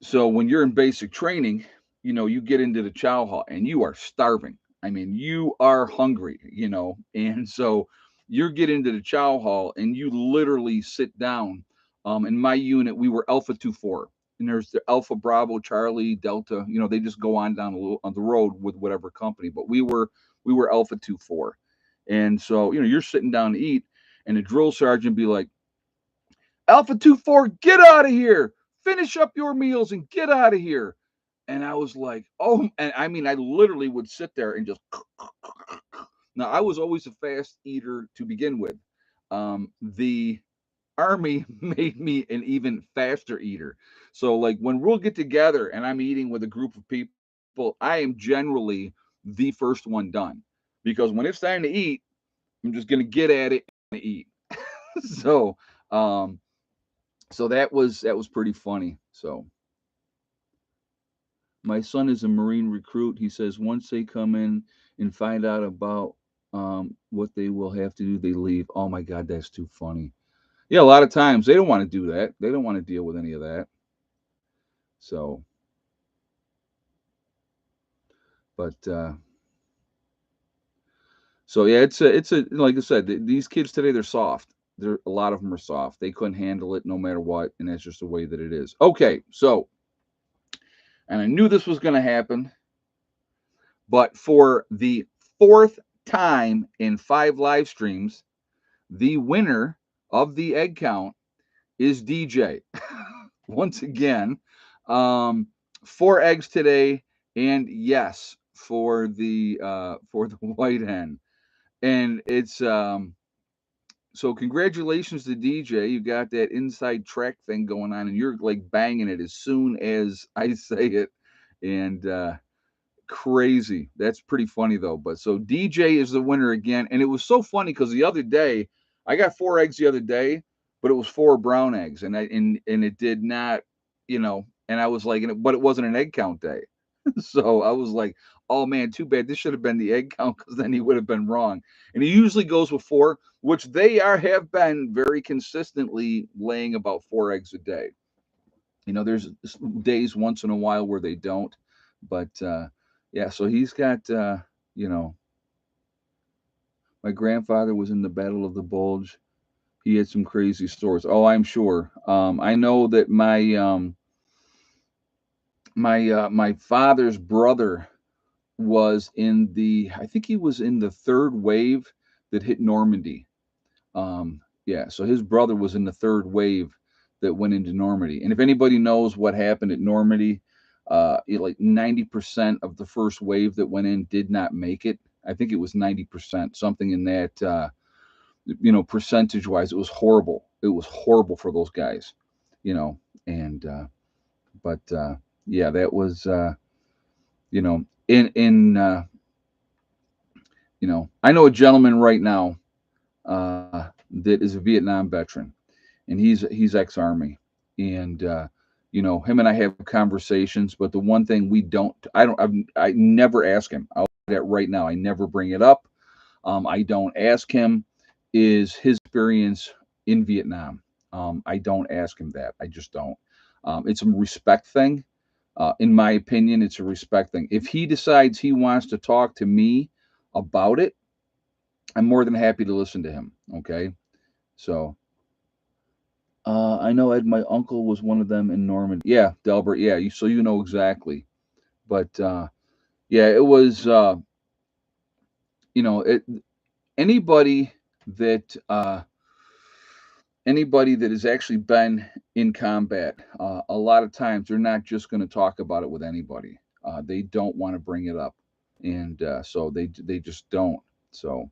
so when you're in basic training, you get into the chow hall and you are starving. I mean, you are hungry, and so you get into the chow hall and you literally sit down. In my unit, we were Alpha 24, and there's the Alpha Bravo, Charlie, Delta. They just go on down on the road with whatever company, but we were Alpha 24, and so you're sitting down to eat, and the drill sergeant be like, Alpha 24, get out of here. Finish up your meals and get out of here. And I was like, oh, and I mean, I literally would sit there and just. Now, I was always a fast eater to begin with. The Army made me an even faster eater. So, like, when we'll get together and I'm eating with a group of people, I am generally the first one done because when it's time to eat, I'm just going to get at it and eat. so, um, so that was pretty funny. So my son is a Marine recruit. He says once they come in and find out about what they will have to do, they leave. Oh my God, that's too funny. Yeah, a lot of times they don't want to do that. They don't want to deal with any of that. So, but so yeah, it's a like I said, these kids today they're soft. A lot of them are soft. They couldn't handle it no matter what, and that's just the way that it is. Okay, so and I knew this was going to happen. But for the fourth time in 5 live streams, the winner of the egg count is DJ. Once again, 4 eggs today, and yes, for the white hen. And it's So congratulations to DJ. You got that inside track thing going on, and you're like banging it as soon as I say it, and crazy. That's pretty funny though. But so DJ is the winner again, and it was so funny because the other day I got 4 eggs the other day, but it was 4 brown eggs, and it did not, and I was like, but it wasn't an egg count day, so I was like, oh man, too bad. This should have been the egg count because then he would have been wrong. And he usually goes with four, which they have been very consistently laying about 4 eggs a day. There's days once in a while where they don't, but yeah. So he's got, you know, my grandfather was in the Battle of the Bulge. He had some crazy stories. Oh, I'm sure. I know that my father's brother was in the, I think he was in the third wave that hit Normandy. Yeah, so his brother was in the third wave that went into Normandy. And if anybody knows what happened at Normandy, like 90% of the first wave that went in did not make it. I think it was 90%, something in that, percentage wise. It was horrible. It was horrible for those guys, you know, and, but, yeah, that was, I know a gentleman right now, that is a Vietnam veteran, and he's ex-army, and him and I have conversations. But the one thing we don't, I never ask him. I'll say that right now. I never bring it up. I don't ask him is his experience in Vietnam. I don't ask him that. I just don't. It's a respect thing. In my opinion, it's a respect thing. If he decides he wants to talk to me about it, I'm more than happy to listen to him. Okay. So I know Ed, my uncle was one of them in Normandy. Yeah, Delbert. Yeah, so you know exactly. But yeah, it was. It anybody that anybody that has actually been in combat, a lot of times they're not just going to talk about it with anybody. They don't want to bring it up, and so they just don't. So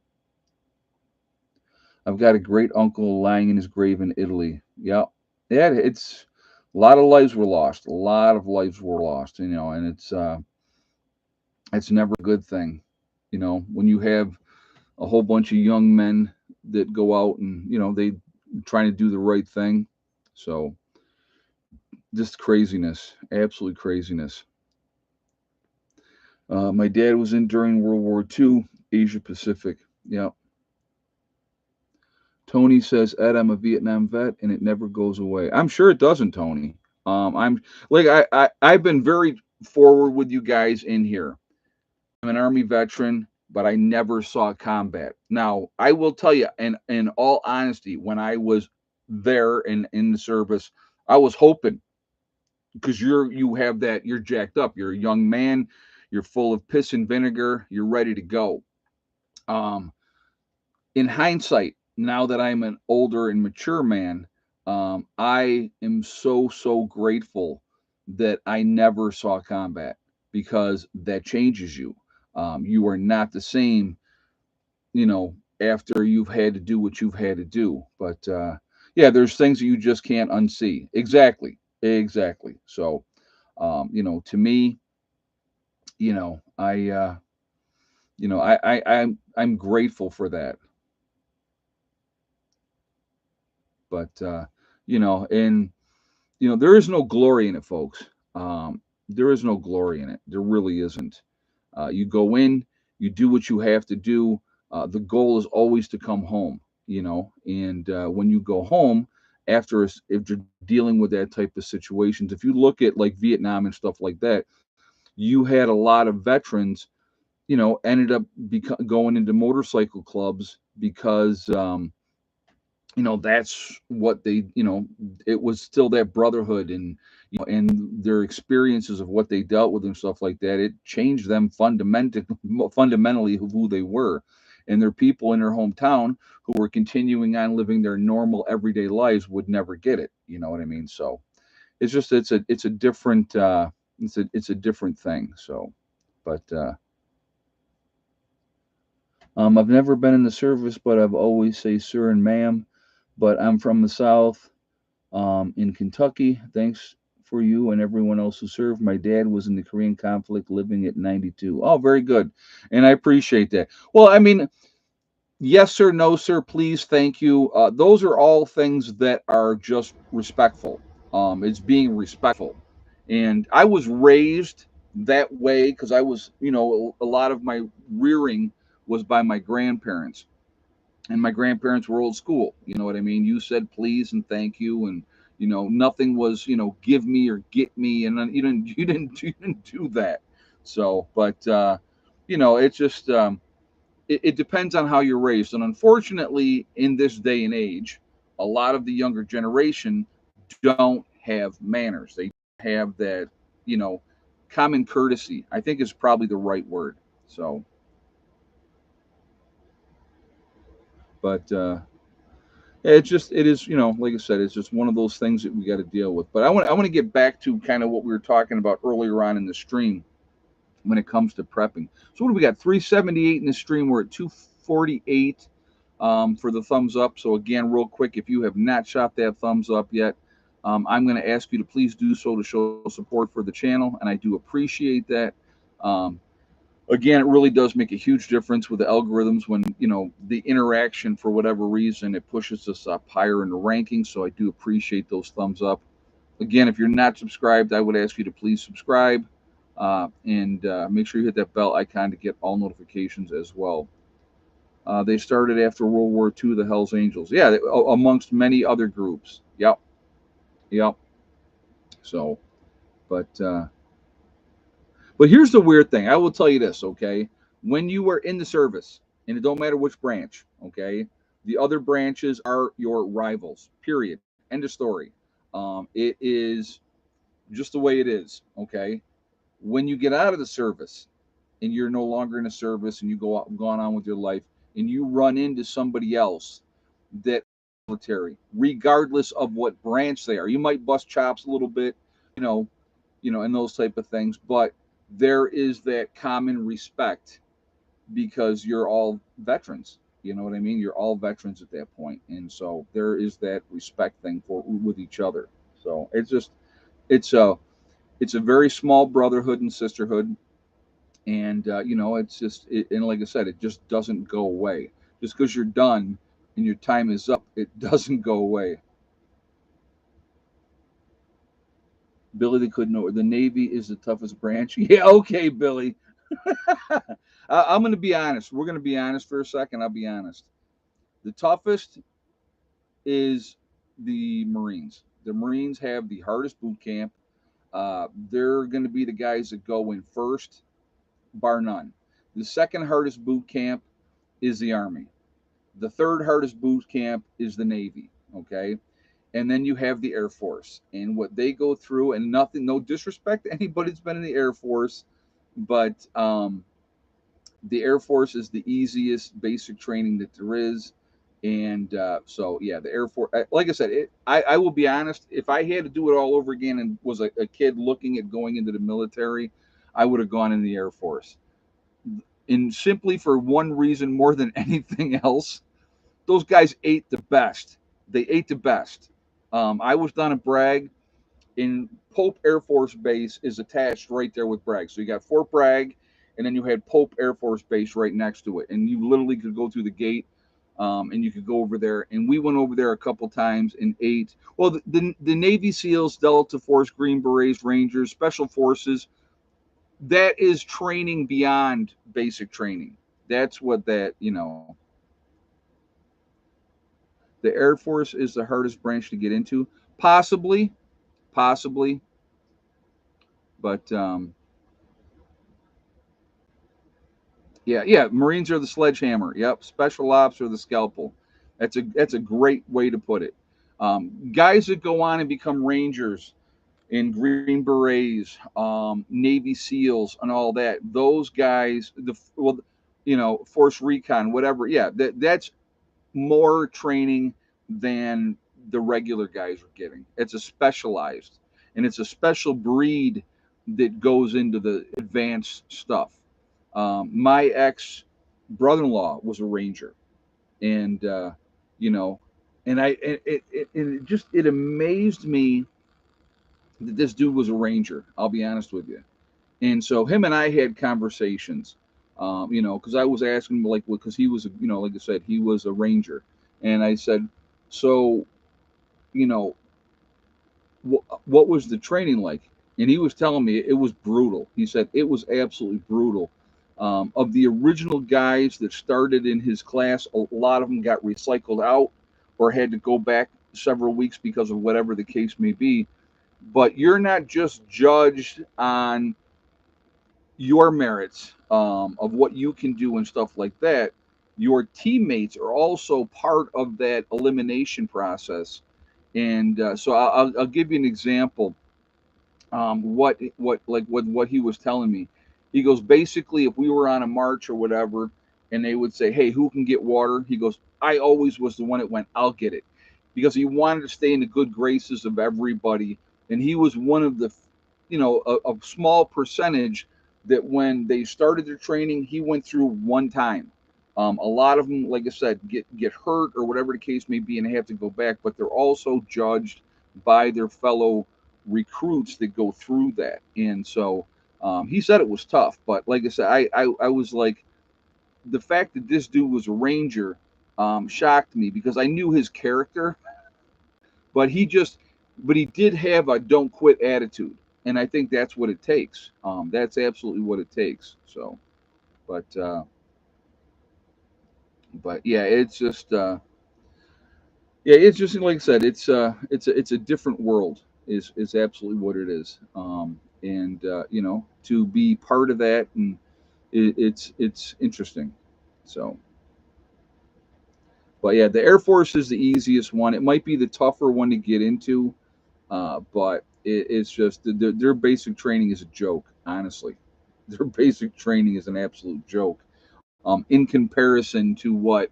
I've got a great uncle lying in his grave in Italy. Yeah, yeah, it's a lot of lives were lost. A lot of lives were lost, and it's never a good thing, when you have a whole bunch of young men that go out and they trying to do the right thing. So just craziness, absolute craziness. My dad was in during World War II, Asia Pacific. Yeah. Tony says, Ed, I'm a Vietnam vet and it never goes away. I'm sure it doesn't, Tony. I'm like I've been very forward with you guys in here. I'm an Army veteran, but I never saw combat. Now, I will tell you, and in all honesty, when I was there in the service, I was hoping because you have that, you're jacked up, you're a young man, you're full of piss and vinegar, you're ready to go. Um, in hindsight, now that I'm an older and mature man, I am so grateful that I never saw combat because that changes you. You are not the same, after you've had to do what you've had to do. But yeah, there's things that you just can't unsee. Exactly, exactly. So, to me, I'm grateful for that. But and there is no glory in it, folks. There is no glory in it. There really isn't. You go in, you do what you have to do. The goal is always to come home, and when you go home, if you're dealing with that type of situations, if you look at like Vietnam and stuff like that, you had a lot of veterans, ended up going into motorcycle clubs because that's what they, it was still that brotherhood, and and their experiences of what they dealt with and stuff like that, it changed them fundamentally who they were. And their people in their hometown who were continuing on living their normal everyday lives would never get it, you know what I mean? So it's a different it's a different thing. So but I've never been in the service, but I've always say sir and ma'am. But I'm from the South, in Kentucky. Thanks for you and everyone else who served. My dad was in the Korean conflict, living at 92. Oh, very good, and I appreciate that. Well, I mean, yes sir, no sir, please, thank you. Those are all things that are just respectful. It's being respectful, and I was raised that way because I was, a lot of my rearing was by my grandparents, and my grandparents were old school. You know what I mean? You said please and thank you, and nothing was, give me or get me, and then you didn't do that. So, but it's just it depends on how you're raised. And unfortunately, in this day and age, a lot of the younger generation don't have manners. They have that, you know, common courtesy, I think is probably the right word. So, but it is, like I said, it's just one of those things that we got to deal with. But I want to get back to kind of what we were talking about earlier on in the stream when it comes to prepping. So what do we got? 378 in the stream. We're at 248 for the thumbs up. So again, real quick, if you have not shot that thumbs up yet, I'm going to ask you to please do so to show support for the channel, and I do appreciate that. Um, Again, it really does make a huge difference with the algorithms when the interaction, for whatever reason, it pushes us up higher in the rankings. So I do appreciate those thumbs up. Again, if you're not subscribed, I would ask you to please subscribe, and make sure you hit that bell icon to get all notifications as well. They started after World War II, the Hells Angels. Yeah, amongst many other groups. Yep, yep. So, but here's the weird thing. I will tell you this, okay? When you are in the service, and it don't matter which branch, okay, the other branches are your rivals. Period. End of story. It is just the way it is, okay? When you get out of the service and you're no longer in a service and you go out and gone on with your life and you run into somebody else that military, regardless of what branch they are, you might bust chops a little bit, you know, and those type of things, but there is that common respect because you're all veterans. You know what I mean? You're all veterans at that point, and so there is that respect thing for with each other. So it's a it's a very small brotherhood and sisterhood, and it's just and like I said, it just doesn't go away. Just because you're done and your time is up, it doesn't go away. Billy the couldn't know the Navy is the toughest branch. Yeah, okay, Billy. I'm going to be honest. We're going to be honest for a second. I'll be honest. The toughest is the Marines. The Marines have the hardest boot camp. They're going to be the guys that go in first, bar none. The second hardest boot camp is the Army. The third hardest boot camp is the Navy. Okay. And then you have the Air Force and what they go through, and nothing, no disrespect to anybody that's been in the Air Force, but the Air Force is the easiest basic training that there is. And so, yeah, the Air Force, like I said, I will be honest, if I had to do it all over again and was a kid looking at going into the military, I would have gone in the Air Force. And simply for one reason more than anything else, those guys ate the best. They ate the best. I was down at Bragg, in Pope Air Force Base is attached right there with Bragg. So you got Fort Bragg, and then you had Pope Air Force Base right next to it, and you literally could go through the gate, and you could go over there. And we went over there a couple times and ate. Well, the Navy SEALs, Delta Force, Green Berets, Rangers, Special Forces, that is training beyond basic training. That's what that. The Air Force is the hardest branch to get into, possibly, but yeah. Marines are the sledgehammer. Yep. Special ops are the scalpel. That's a great way to put it. Guys that go on and become Rangers and Green Berets, Navy SEALs, and all that. Those guys, Force Recon, whatever. Yeah, that's more training than the regular guys are getting. It's a specialized, and it's a special breed that goes into the advanced stuff. My ex brother-in-law was a ranger, and you know, and it amazed me that this dude was a ranger. I'll be honest with you. And so him and I had conversations, because I was asking him like, because he was, like I said, he was a ranger, and I said, so, you know, what was the training like? And he was telling me it was brutal. He said it was absolutely brutal. Of the original guys that started in his class, a lot of them got recycled out or had to go back several weeks because of whatever the case may be. But you're not just judged on your merits, of what you can do and stuff like that. Your teammates are also part of that elimination process. And so I'll give you an example. What he was telling me. He goes, basically, if we were on a march or whatever, and they would say, "Hey, who can get water?" He goes, "I always was the one that went. I'll get it," because he wanted to stay in the good graces of everybody, and he was one of the, a small percentage that when they started their training, he went through one time. A lot of them, like I said, get hurt or whatever the case may be, and they have to go back. But they're also judged by their fellow recruits that go through that. And so he said it was tough, but like I said, I was like, the fact that this dude was a ranger shocked me because I knew his character, but he did have a don't quit attitude. And I think that's what it takes. That's absolutely what it takes. So, but, uh, but yeah, it's just like I said, it's a different world is absolutely what it is. And to be part of that, and it's interesting. So, but yeah, the Air Force is the easiest one. It might be the tougher one to get into, but it's just their basic training is a joke. Honestly, their basic training is an absolute joke. In comparison to what,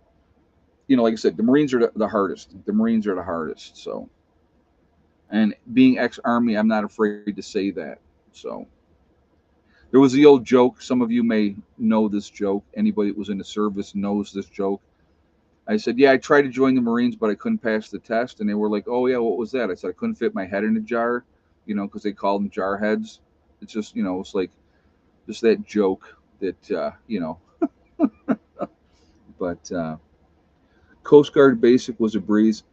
like I said, the Marines are the hardest. The Marines are the hardest. So, and being ex-army, I'm not afraid to say that. So there was the old joke. Some of you may know this joke. Anybody that was in the service knows this joke. I said, "Yeah, I tried to join the Marines, but I couldn't pass the test." And they were like, "Oh yeah, what was that?" I said, "I couldn't fit my head in a jar, because they called them jar heads." It's just, it's like just that joke that, But Coast Guard basic was a breeze.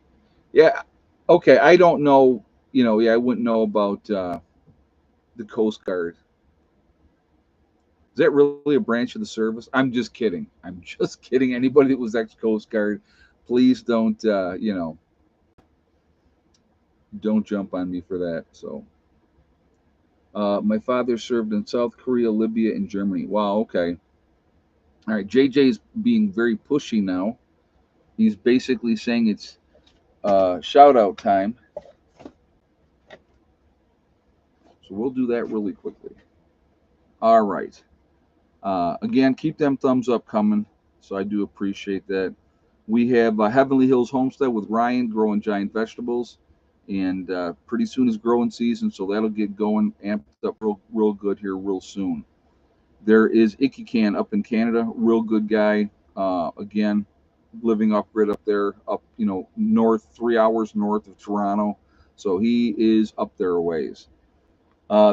Yeah, okay. I don't know. Yeah, I wouldn't know about the Coast Guard. Is that really a branch of the service? I'm just kidding. I'm just kidding. Anybody that was ex Coast Guard, please don't jump on me for that. So, my father served in South Korea, Libya, and Germany. Wow. Okay. All right. JJ's being very pushy now. He's basically saying it's shout out time. So we'll do that really quickly. All right. Again, keep them thumbs up coming. So I do appreciate that. We have Heavenly Hills Homestead with Ryan growing giant vegetables, and pretty soon is growing season, so that'll get going, amped up real good here real soon. There is Icky Can up in Canada, real good guy. Again, living off grid up there, up north, 3 hours north of Toronto, so he is up there a ways.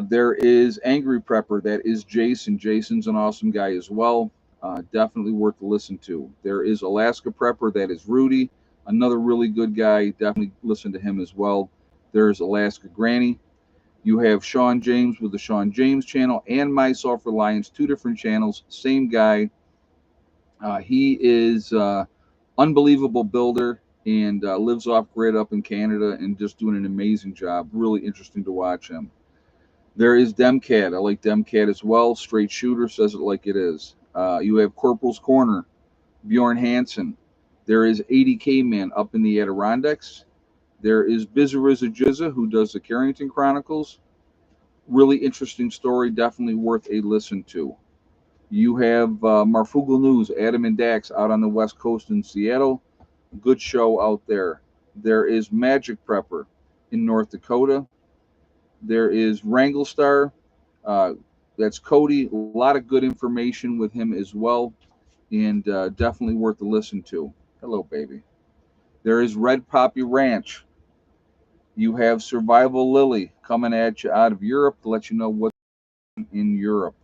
There is Angry Prepper. That is Jason. Jason's an awesome guy as well. Definitely worth to listen to. There is Alaska Prepper. That is Rudy. Another really good guy. Definitely listen to him as well. There's Alaska Granny. You have Sean James with the Sean James channel and My Self Reliance, two different channels. Same guy. He is unbelievable builder and lives off grid up in Canada and just doing an amazing job. Really interesting to watch him. There is Demcat. I like Demcat as well. Straight shooter says it like it is. You have Corporal's Corner, Bjorn Hansen. There is 80K Man up in the Adirondacks. There is Bizariza Jizza, who does the Carrington Chronicles. Really interesting story, definitely worth a listen to. You have Marfugal News, Adam and Dax out on the West Coast in Seattle. Good show out there. There is Magic Prepper in North Dakota. There is Wrangle Star. Uh, that's Cody. A lot of good information with him as well. and definitely worth a listen to. Hello, baby. There is Red Poppy Ranch. You have Survival Lily coming at you out of Europe to let you know what's in Europe.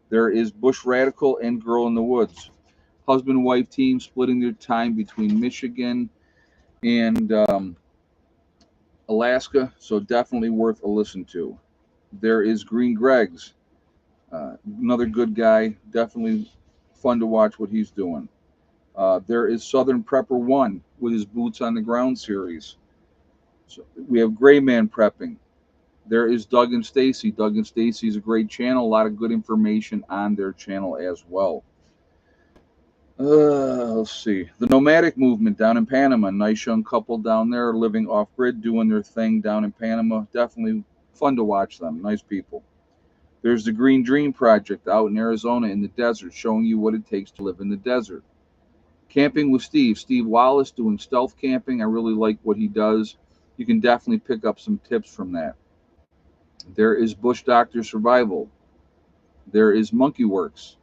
There is Bush Radical and Girl in the Woods. Husband wife team splitting their time between Michigan and Alaska, so definitely worth a listen to. There is Green Greg's, another good guy, definitely fun to watch what he's doing. There is Southern Prepper One with his Boots on the Ground series. So we have Gray Man Prepping. There is Doug and Stacy. Doug and Stacy is a great channel. A lot of good information on their channel as well. Let's see. The Nomadic Movement down in Panama. Nice young couple down there living off grid, doing their thing down in Panama. Definitely fun to watch them. Nice people. There's the Green Dream Project out in Arizona in the desert, showing you what it takes to live in the desert. Camping with Steve. Steve Wallace doing stealth camping. I really like what he does. You can definitely pick up some tips from that. There is Bush Doctor Survival. There is Monkey Works.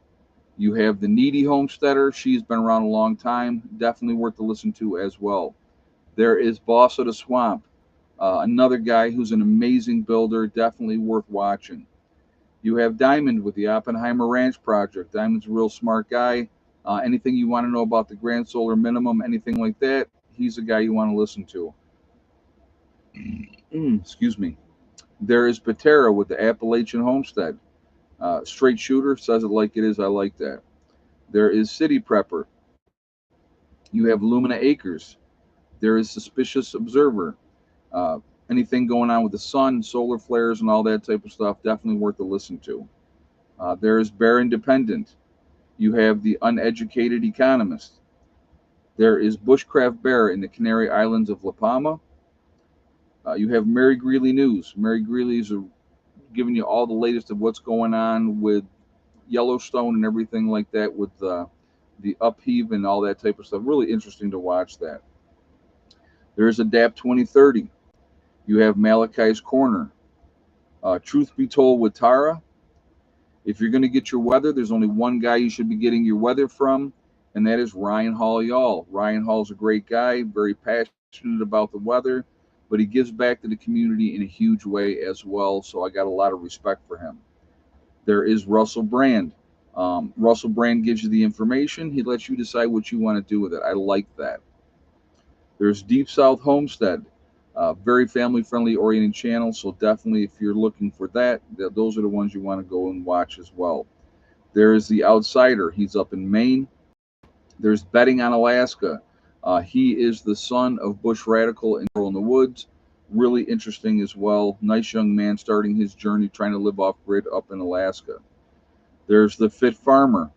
You have the Needy Homesteader. She's been around a long time. Definitely worth to listen to as well. There is Boss of the Swamp. Another guy who's an amazing builder. Definitely worth watching. You have Diamond with the Oppenheimer Ranch Project. Diamond's a real smart guy. Anything you want to know about the Grand Solar Minimum, anything like that, he's a guy you want to listen to. Excuse me. There is Patera with the Appalachian Homestead. Straight shooter, says it like it is. I like that. There is City Prepper. You have Lumina Acres. There is Suspicious Observer. Uh, Anything going on with the sun, solar flares, and all that type of stuff, definitely worth a listen to. There is Bear Independent. You have the Uneducated Economist. There is Bushcraft Bear in the Canary Islands of La Palma. You have Mary Greeley News. Mary Greeley is giving you all the latest of what's going on with Yellowstone and everything like that, with the upheave and all that type of stuff. Really interesting to watch that. There's Adapt 2030. You have Malachi's Corner. Truth Be Told with Tara. If you're going to get your weather, there's only one guy you should be getting your weather from, and that is Ryan Hall Y'all. Ryan Hall's a great guy, very passionate about the weather, but he gives back to the community in a huge way as well, so I got a lot of respect for him. There is Russell Brand. Russell Brand gives you the information. He lets you decide what you want to do with it. I like that. There's Deep South Homestead. Very family-friendly oriented channel, so definitely if you're looking for that, those are the ones you want to go and watch as well. There is The Outsider. He's up in Maine. There's Betting on Alaska. He is the son of Bush Radical and Girl in the Woods. Really interesting as well. Nice young man starting his journey trying to live off grid up in Alaska. There's The Fit Farmer.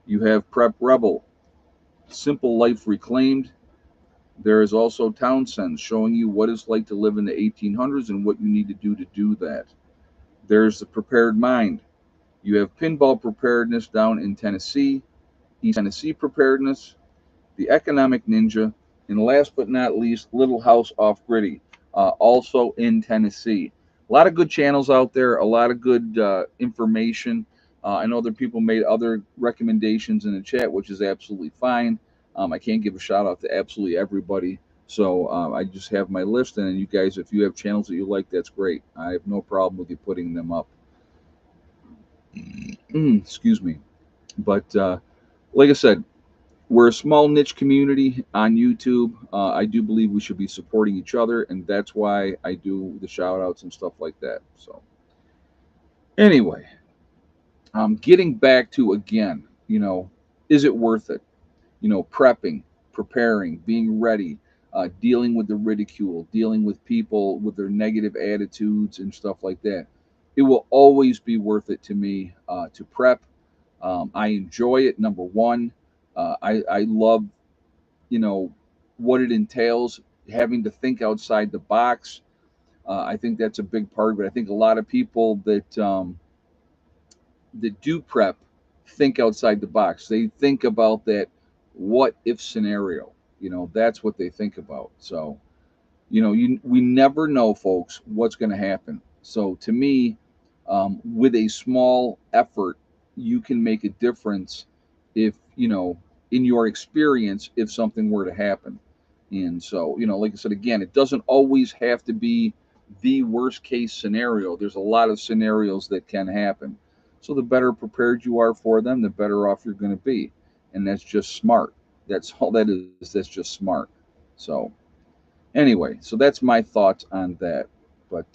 You have Prep Rebel. Simple Life Reclaimed. There is also Townsend showing you what it's like to live in the 1800s and what you need to do that. There's The Prepared Mind. You have Pinball Preparedness down in Tennessee, East Tennessee Preparedness, The Economic Ninja, and last but not least, Little House Off Griddy, also in Tennessee. A lot of good channels out there, a lot of good information. I know that people made other recommendations in the chat, which is absolutely fine. I can't give a shout out to absolutely everybody. So I just have my list, and you guys, if you have channels that you like, that's great. I have no problem with you putting them up. Excuse me. But like I said, we're a small niche community on YouTube. I do believe we should be supporting each other, and that's why I do the shout outs and stuff like that. So anyway, getting back to, again, is it worth it? Prepping, preparing, being ready, dealing with the ridicule, dealing with people with their negative attitudes and stuff like that. It will always be worth it to me to prep. I enjoy it. Number one, I love, what it entails, having to think outside the box. I think that's a big part of it. I think a lot of people that do prep think outside the box. They think about that what if scenario. That's what they think about. So, we never know, folks, what's going to happen. So to me, with a small effort, you can make a difference if, in your experience, if something were to happen. And so, like I said, again, it doesn't always have to be the worst case scenario. There's a lot of scenarios that can happen. So the better prepared you are for them, the better off you're going to be. And that's just smart. That's all that is. That's just smart. So, anyway, so that's my thoughts on that. But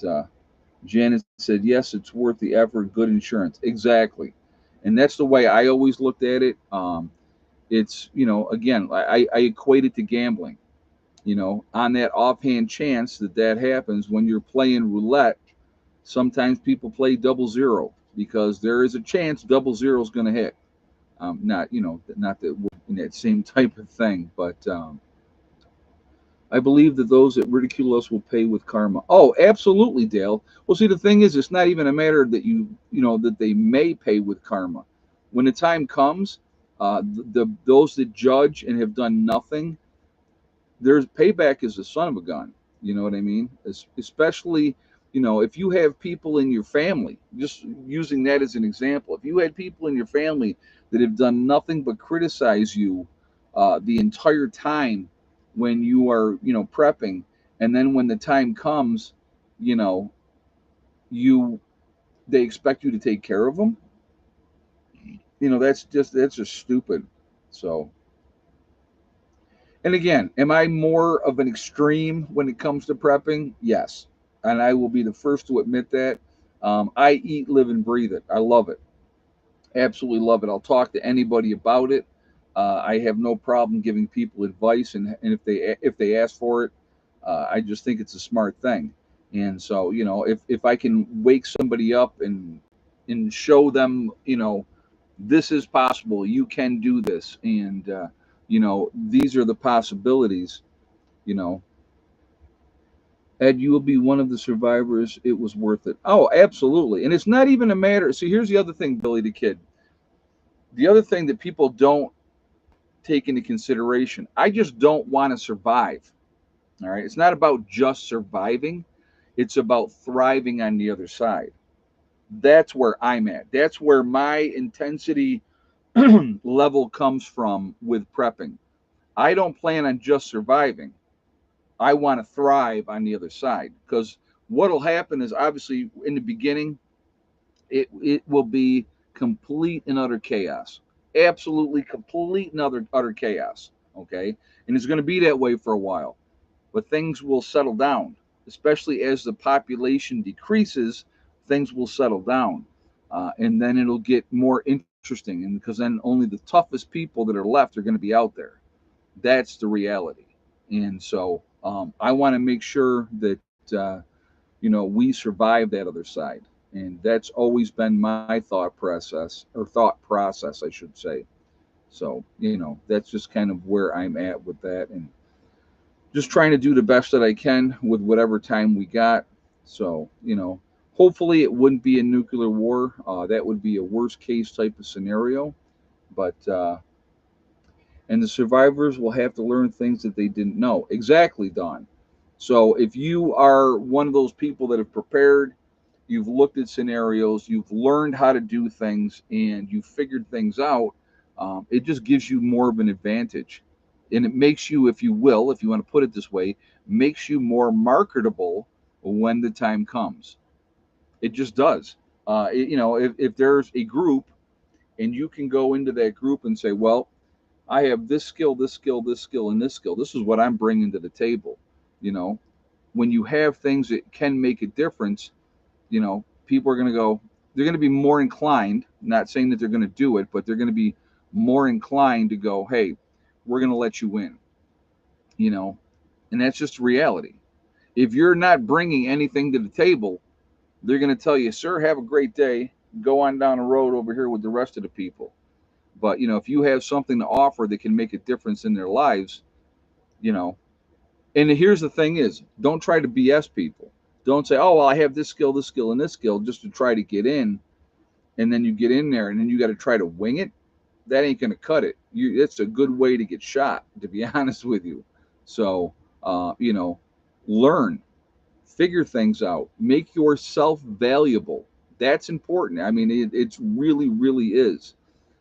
Janet said, yes, it's worth the effort. Good insurance. Exactly. And that's the way I always looked at it. It's, again, I equate it to gambling. On that offhand chance that that happens when you're playing roulette, sometimes people play double zero because there is a chance double zero is going to hit. Not that we're in that same type of thing, but I believe that those that ridicule us will pay with karma. Oh, absolutely, Dale. Well, see, the thing is, it's not even a matter that that they may pay with karma. When the time comes, those that judge and have done nothing, there's payback is the son of a gun. You know what I mean? Especially, if you have people in your family, just using that as an example, if you had people in your family that have done nothing but criticize you the entire time when you are, prepping, and then when the time comes, you know, you they expect you to take care of them. That's just stupid. So, and again, am I more of an extreme when it comes to prepping? Yes. And I will be the first to admit that. I eat, live, and breathe it. I love it. Absolutely love it. I'll talk to anybody about it. I have no problem giving people advice, and if they ask for it, I just think it's a smart thing. And so, if I can wake somebody up and show them, this is possible. You can do this, and these are the possibilities. You know, Ed, you will be one of the survivors. It was worth it. Oh, absolutely. And it's not even a matter. See, here's the other thing, Billy the Kid. The other thing that people don't take into consideration. I just don't want to survive. All right. It's not about just surviving. It's about thriving on the other side. That's where I'm at. That's where my intensity level comes from with prepping. I don't plan on just surviving. I want to thrive on the other side because what'll happen is obviously in the beginning it will be complete and utter chaos, absolutely complete and utter chaos. Okay, and it's going to be that way for a while, but things will settle down, especially as the population decreases. Things will settle down, and then it'll get more interesting, and because then only the toughest people that are left are going to be out there. That's the reality. And so I want to make sure that we survive that other side, and that's always been my thought process, I should say. So that's just kind of where I'm at with that, and just trying to do the best that I can with whatever time we got. So hopefully it wouldn't be a nuclear war. That would be a worst case type of scenario, but and the survivors will have to learn things that they didn't know. Exactly, Don. So if you are one of those people that have prepared, you've looked at scenarios, you've learned how to do things, and you've figured things out, it just gives you more of an advantage. And it makes you, if you will, if you want to put it this way, makes you more marketable when the time comes. It just does. If there's a group and you can go into that group and say, well, I have this skill, this skill, this skill, and this skill. This is what I'm bringing to the table. You know, when you have things that can make a difference, people are going to go, they're going to be more inclined, not saying that they're going to do it, but they're going to be more inclined to go, hey, we're going to let you in, you know, and that's just reality. If you're not bringing anything to the table, they're going to tell you, sir, have a great day. Go on down the road over here with the rest of the people. But, if you have something to offer that can make a difference in their lives, you know, and here's the thing is, don't try to BS people. Don't say, oh, well, I have this skill, and this skill just to try to get in. And then you get in there and then you got to try to wing it. That ain't going to cut it. It's a good way to get shot, to be honest with you. So, learn, figure things out, make yourself valuable. That's important. I mean, it's really, really is.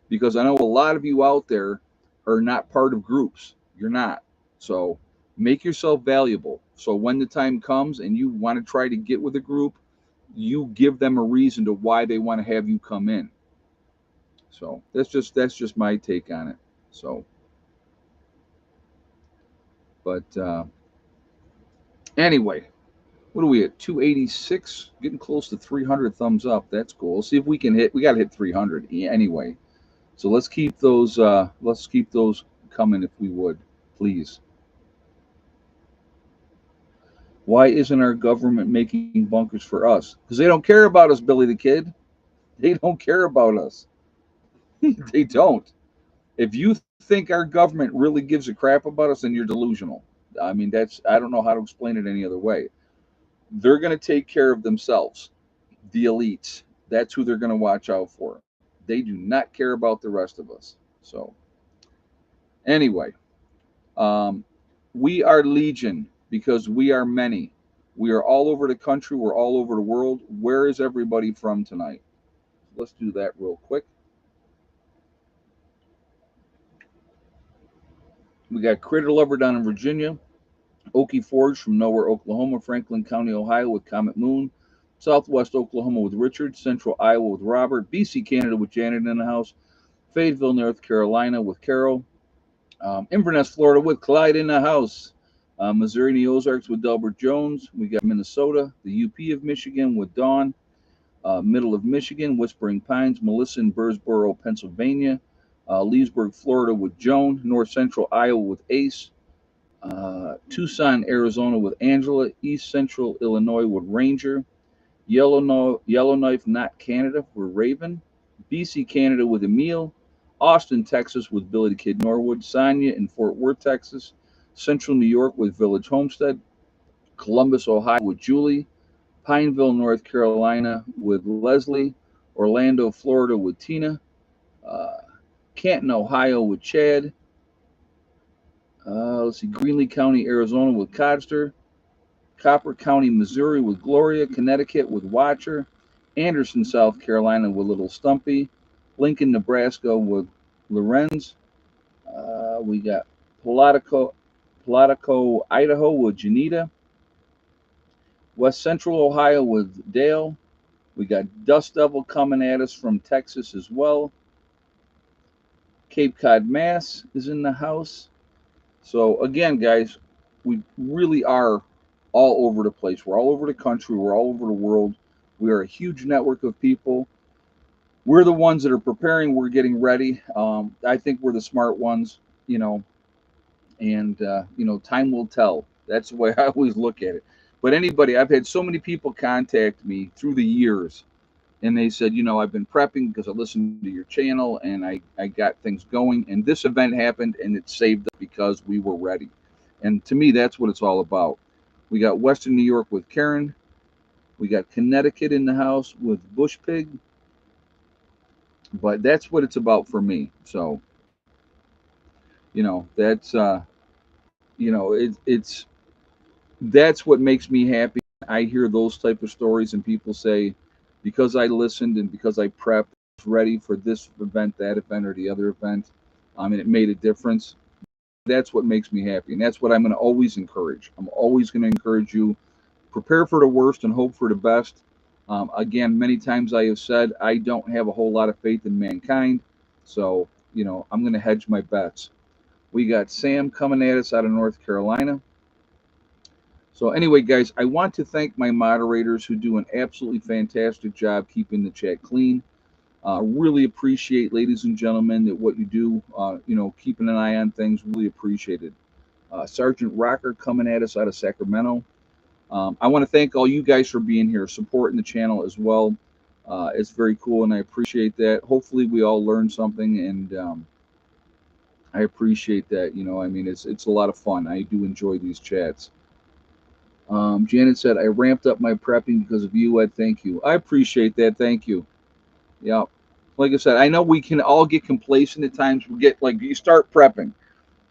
because I know a lot of you out there are not part of groups. You're not. So make yourself valuable. So when the time comes and you want to try to get with a group, you give them a reason to why they want to have you come in. So that's just my take on it. So, but anyway, what are we at? 286, getting close to 300 thumbs up. That's cool. See if we can hit. We got to hit 300 anyway. So let's keep those. Let's keep those coming if we would, please. Why isn't our government making bunkers for us? Because they don't care about us, Billy the Kid. They don't care about us. They don't. If you think our government really gives a crap about us, then you're delusional. I mean, I don't know how to explain it any other way. They're going to take care of themselves, the elites. That's who they're going to watch out for. They do not care about the rest of us. So, anyway, um, we are legion because we are many. We are all over the country. We're all over the world. Where is everybody from tonight? Let's do that real quick. We got Critter Lover down in Virginia, Okie Forge from Nowhere, Oklahoma, Franklin County, Ohio with Comet Moon, Southwest Oklahoma with Richard, Central Iowa with Robert, BC, Canada with Janet in the house, Fayetteville, North Carolina with Carol, Inverness, Florida with Clyde in the house, Missouri and the Ozarks with Delbert Jones. We got Minnesota, the UP of Michigan with Dawn, middle of Michigan, Whispering Pines, Melissa in Birdsboro, Pennsylvania, Leesburg, Florida with Joan, North Central Iowa with Ace, Tucson, Arizona with Angela, East Central Illinois with Ranger, Yellowknife, not Canada with Raven, BC, Canada with Emil, Austin, Texas with Billy the Kid Norwood, Sonia in Fort Worth, Texas, Central New York with Village Homestead, Columbus, Ohio with Julie, Pineville, North Carolina with Leslie, Orlando, Florida with Tina, uh, Canton, Ohio with Chad, let's see, Greenlee County, Arizona with Codster, Copper County, Missouri with Gloria, Connecticut with Watcher, Anderson, South Carolina with Little Stumpy, Lincoln, Nebraska with Lorenz. We got Palaco, Idaho with Janita, West Central Ohio with Dale. We got Dust Devil coming at us from Texas as well. Cape Cod, Mass is in the house. So again, guys, we really are all over the place. We're all over the country. We're all over the world. We are a huge network of people. We're the ones that are preparing. We're getting ready. I think we're the smart ones, you know, and time will tell. That's the way I always look at it. But anybody, I've had so many people contact me through the years, and they said, I've been prepping because I listened to your channel and I got things going, and this event happened and it saved us because we were ready. And to me, that's what it's all about. We got Western New York with Karen. We got Connecticut in the house with Bush Pig. But that's what it's about for me. So, that's it's that's what makes me happy. I hear those type of stories and people say, because I listened and because I prepped, ready for this event, that event, or the other event, and it made a difference. That's what makes me happy, and that's what I'm going to always encourage. I'm always going to encourage you: prepare for the worst and hope for the best. Again, many times I have said I don't have a whole lot of faith in mankind, so I'm going to hedge my bets. We got Sam coming at us out of North Carolina. So anyway, guys, I want to thank my moderators who do an absolutely fantastic job keeping the chat clean. Really appreciate, ladies and gentlemen, that what you do, keeping an eye on things, really appreciated. Sergeant Rocker coming at us out of Sacramento. I want to thank all you guys for being here, supporting the channel as well. It's very cool, and I appreciate that. Hopefully, we all learned something, and I appreciate that. It's a lot of fun. I do enjoy these chats. Janet said, I ramped up my prepping because of you, Ed. Thank you. I appreciate that. Thank you. Yeah. Like I said, I know we can all get complacent at times. We get you start prepping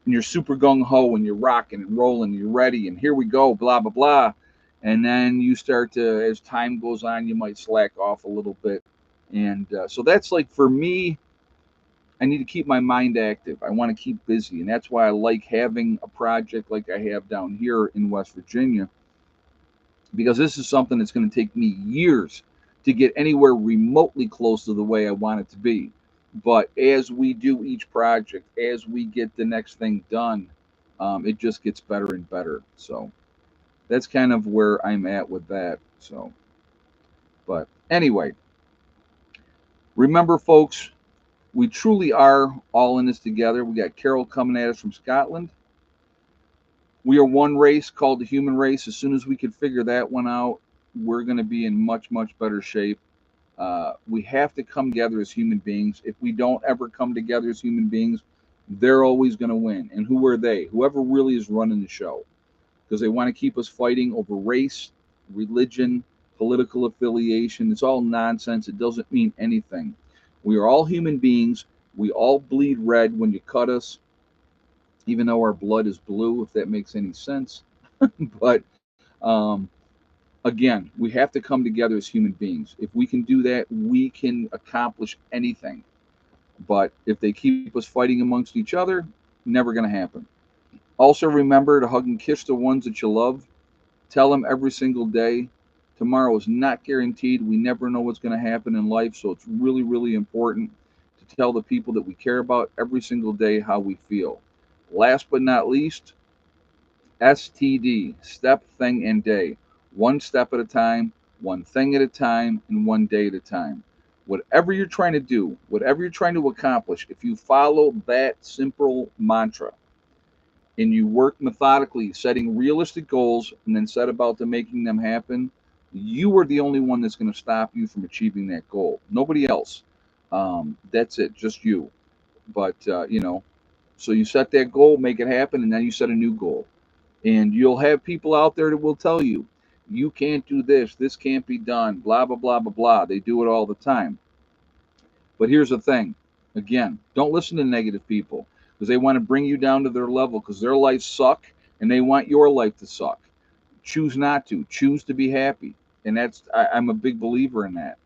and you're super gung ho and you're rocking and rolling, and you're ready, and here we go, blah, blah, blah. And then you start to, as time goes on, you might slack off a little bit. And so that's for me, I need to keep my mind active. I want to keep busy, and that's why I like having a project like I have down here in West Virginia, because this is something that's going to take me years to get anywhere remotely close to the way I want it to be. But as we do each project, as we get the next thing done, it just gets better and better. So that's kind of where I'm at with that. So, but anyway, remember, folks, we truly are all in this together. We got Carol coming at us from Scotland. We are one race called the human race. As soon as we can figure that one out, we're going to be in much, much better shape. We have to come together as human beings. If we don't ever come together as human beings, they're always going to win. And who are they? Whoever really is running the show. Because they want to keep us fighting over race, religion, political affiliation. It's all nonsense. It doesn't mean anything. We are all human beings. We all bleed red when you cut us, even though our blood is blue, if that makes any sense. But um, again, we have to come together as human beings. If we can do that, we can accomplish anything. But if they keep us fighting amongst each other, never going to happen. Also, remember to hug and kiss the ones that you love. Tell them every single day. Tomorrow is not guaranteed. We never know what's going to happen in life. So it's really, really important to tell the people that we care about every single day how we feel. Last but not least, STD, step, thing, and day. One step at a time, one thing at a time, and one day at a time. Whatever you're trying to do, whatever you're trying to accomplish, if you follow that simple mantra and you work methodically, setting realistic goals and then set about to making them happen, you are the only one that's going to stop you from achieving that goal. Nobody else. That's it, just you. But, so you set that goal, make it happen, and then you set a new goal. And you'll have people out there that will tell you, you can't do this can't be done, blah, blah, blah, blah, blah. They do it all the time. But here's the thing again, don't listen to negative people because they want to bring you down to their level because their lives suck and they want your life to suck. Choose not to, choose to be happy. And I'm a big believer in that.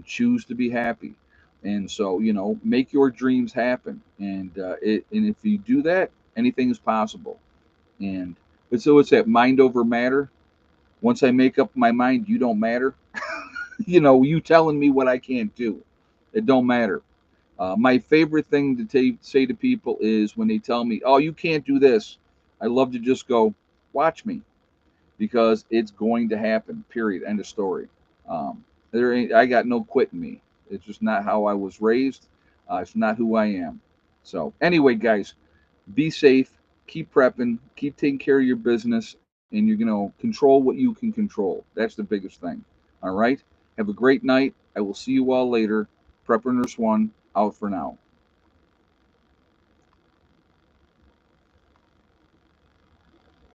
Choose to be happy. And so, make your dreams happen. And if you do that, anything is possible. And but so it's that mind over matter. Once I make up my mind, you don't matter. You telling me what I can't do, it don't matter. My favorite thing to say to people is when they tell me, "Oh, you can't do this." I love to just go, "Watch me," because it's going to happen. Period. End of story. I got no quit in me. It's just not how I was raised. It's not who I am. So anyway, guys, be safe, keep prepping, keep taking care of your business, and you're going to control what you can control. That's the biggest thing. All right? Have a great night. I will see you all later. Prepper Nurse One out for now.